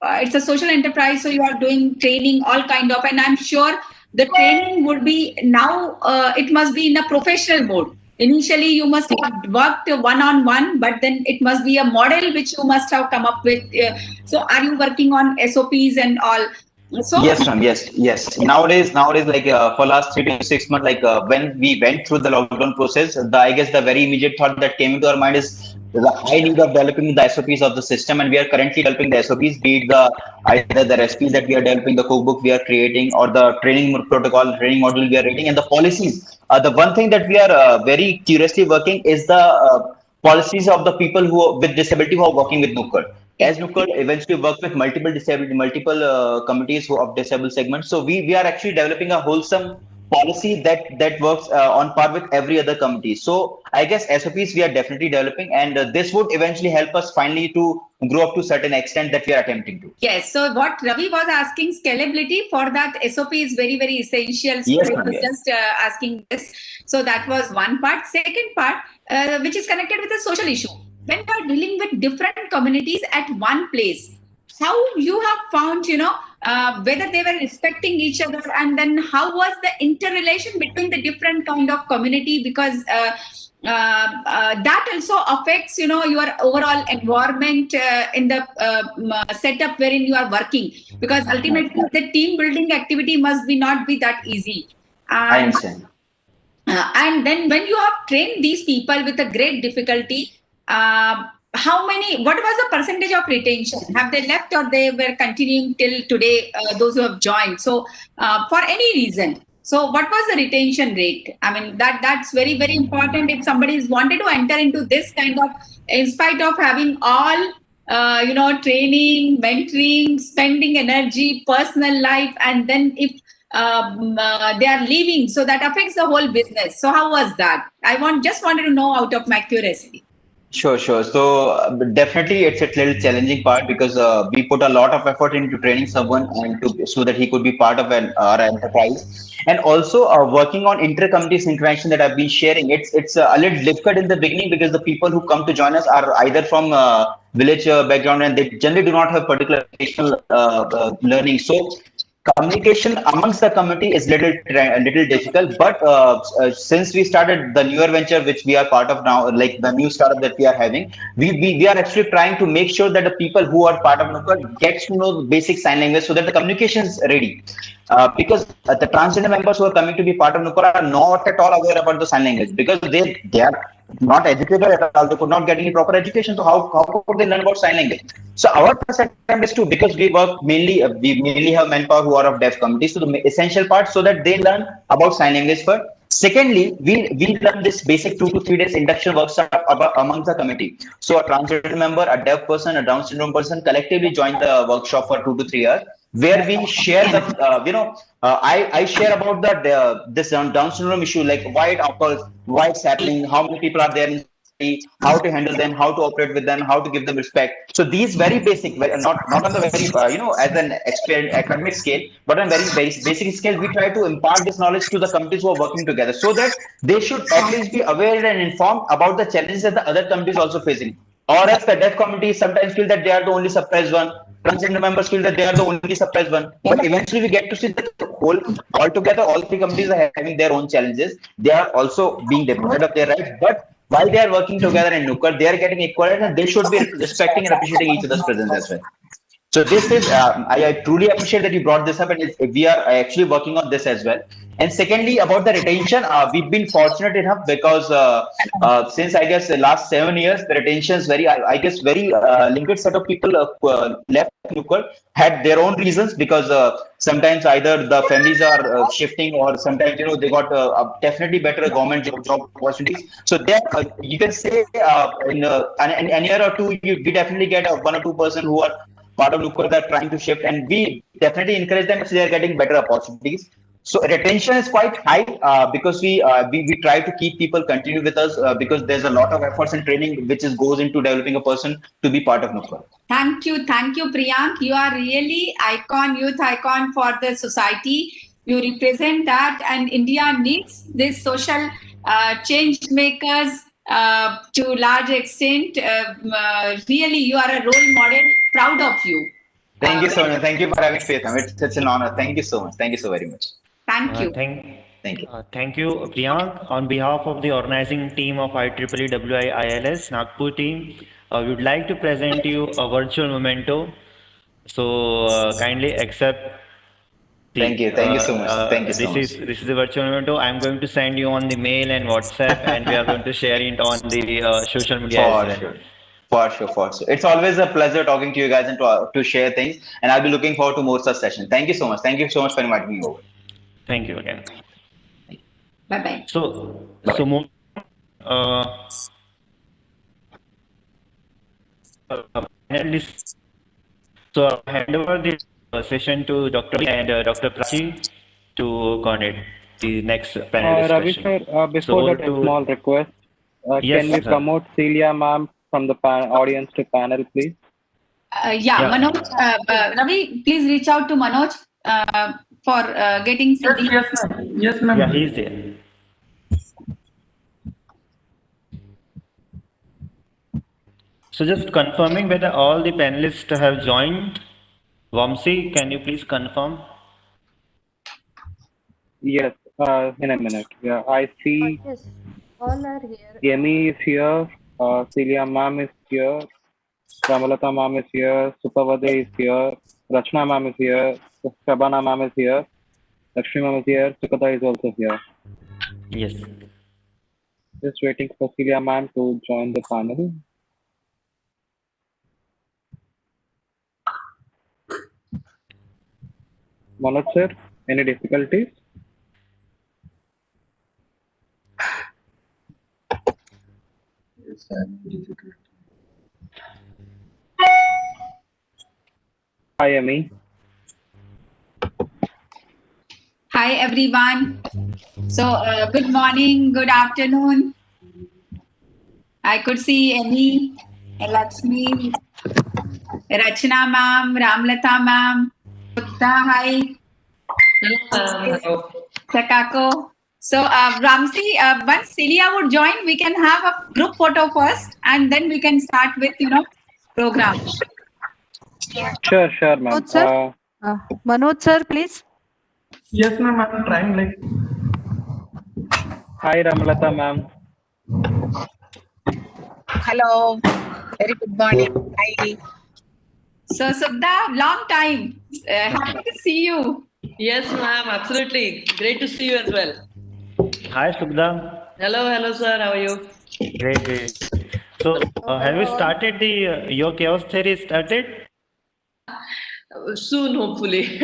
it's a social enterprise, so you are doing training, all kind of, and I'm sure the training would be now, it must be in a professional mode. Initially, you must have worked one-on-one, but then it must be a model which you must have come up with. So are you working on SOPs and all? So yes, ma'am. Yes. Nowadays, like for last 3 to 6 months, like when we went through the lockdown process, I guess the very immediate thought that came into our mind is the high need of developing the SOPs of the system, and we are currently developing the SOPs, be it either the recipes that we are developing, the cookbook we are creating, or the training protocol, training module we are writing, and the policies. The one thing that we are very curiously working is the policies of the people who with disability who are working with Nukkad. As Nukkad eventually work with multiple committees who of disabled segments. So we are actually developing a wholesome policy that works on par with every other committee. So I guess SOPs we are definitely developing, and this would eventually help us finally to grow up to certain extent that we are attempting to. Yes. So what Ravi was asking, scalability for that SOP is very, very essential. So Yes, I was just asking this. So that was one part. Second part, which is connected with the social issue. When you are dealing with different communities at one place, how you have found, whether they were respecting each other, and then how was the interrelation between the different kind of community, because that also affects, your overall environment in the setup wherein you are working, because ultimately the team building activity must be not be that easy. I understand. And then when you have trained these people with a great difficulty, what was the percentage of retention? Have they left or they were continuing till today, those who have joined? So for any reason. So what was the retention rate? I mean, that's very, very important. If somebody is wanted to enter into this kind of, in spite of having all, training, mentoring, spending energy, personal life, and then if they are leaving, so that affects the whole business. So how was that? Just wanted to know out of my curiosity. Sure. So definitely it's a little challenging part, because we put a lot of effort into training someone and so that he could be part of our enterprise, and also working on inter-communities interaction that I've been sharing. It's a little difficult in the beginning, because the people who come to join us are either from village background, and they generally do not have particular educational learning. So communication amongst the community is little difficult, but since we started the newer venture which we are part of now, like the new startup that we are having, we are actually trying to make sure that the people who are part of Nukkad gets to know basic sign language, so that the communication is ready. Because the transgender members who are coming to be part of Nukkad are not at all aware about the sign language, because they are not educated at all. They could not get any proper education. So how could they learn about sign language? So our first attempt is to, because we mainly have manpower who are of deaf communities, so the essential part, so that they learn about sign language first. Secondly, we run this basic 2 to 3 days induction workshop amongst the committee. So a transgender member, a deaf person, a Down syndrome person collectively join the workshop for 2 to 3 hours. where we share the, I share about the this Down syndrome issue, like why it occurs, why it's happening, how many people are there in society, how to handle them, how to operate with them, how to give them respect. So these very basic, not on the very as an academic scale, but on very basic scale, we try to impart this knowledge to the communities who are working together, so that they should at least be aware and informed about the challenges that the other communities also facing. Or else the deaf community sometimes feel that they are the only suppressed one. Transgender members feel that they are the only suppressed one. But eventually we get to see that the whole, altogether, all three communities are having their own challenges. They are also being deprived of their rights. But while they are working together in Nukkad, they are getting equality, and they should be respecting and appreciating each other's presence as well. So this is, I truly appreciate that you brought this up, and we are actually working on this as well. And secondly, about the retention, we've been fortunate enough because since I guess the last 7 years, the retention is very, I guess, very limited set of people left Nukkad, had their own reasons, because sometimes either the families are shifting, or sometimes they got definitely better government job opportunities. So there, you can say in an year or two, we definitely get 1 or 2% who are part of Nukkad that are trying to shift, and we definitely encourage them if they are getting better opportunities. So retention is quite high because we try to keep people continue with us because there's a lot of efforts and training which goes into developing a person to be part of Nukkad. Thank you, Priyank. You are really youth icon for the society. You represent that, and India needs this social change makers to large extent. Really, you are a role model. Proud of you. Thank you so much. Thank you for having faith. It's an honor. Thank you so much. Thank you so very much. Thank you. Thank you. Thank you, Priyank. On behalf of the organizing team of IEEE WIE ILS-Nagpur team, we would like to present you a virtual memento. So kindly accept. Thank you so much. Thank you so much. This is a virtual memento. I'm going to send you on the mail and WhatsApp, and we are going to share it on the social media as well. Sure. For sure. It's always a pleasure talking to you guys and to share things. And I'll be looking forward to more such sessions. Thank you so much. Thank you so much for inviting me over. Thank you again. Bye-bye. So I'll hand over the session to Dr. and Dr. Prachi to coordinate the next panel discussion. Ravi sir, before that, a small request. Yes, can we promote Celia ma'am from the audience to panel, please? Yeah, Manoj, Ravi, please reach out to Manoj for getting some. Yes, ma'am. Yeah, he's there. So just confirming whether all the panelists have joined. Vamsi, can you please confirm? Yes, in a minute. Yeah, I see. Yes, all are here. Yemi is here. Celia ma'am is here. Ramalata ma'am is here. Supavade is here. Rachna ma'am is here. Shabana ma'am is here. Lakshmi ma'am is here. Sukata is also here. Yes. Just waiting for Celia ma'am to join the panel. Manoj sir, any difficulties? Hi, Amy. Hi, everyone. So, good morning, good afternoon. I could see Amy, Lakshmi, Rachna ma'am, Ramlata ma'am, hi. Hello. Sakako. So, Ramsi, once Celia would join, we can have a group photo first, and then we can start with, program. Sure, ma'am. Manoj sir, Manoj sir, please. Yes, ma'am. I'm trying. Hi, Ramalata ma'am. Hello. Very good morning. Hi. So, Subda, long time. Happy to see you. Yes, ma'am. Absolutely. Great to see you as well. Hi, Subda. Hello, sir. How are you? Great. So, have you started your chaos theory started? Soon, hopefully.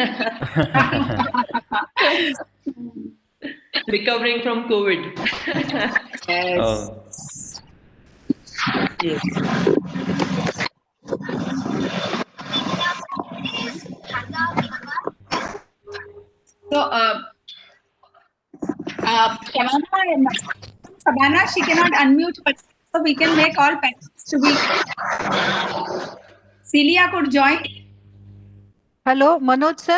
Recovering from COVID. Yes. Oh. Yes. So, Shabana, she cannot unmute, but so we can make all panelists to be. Celia could join. Hello, Manoj sir.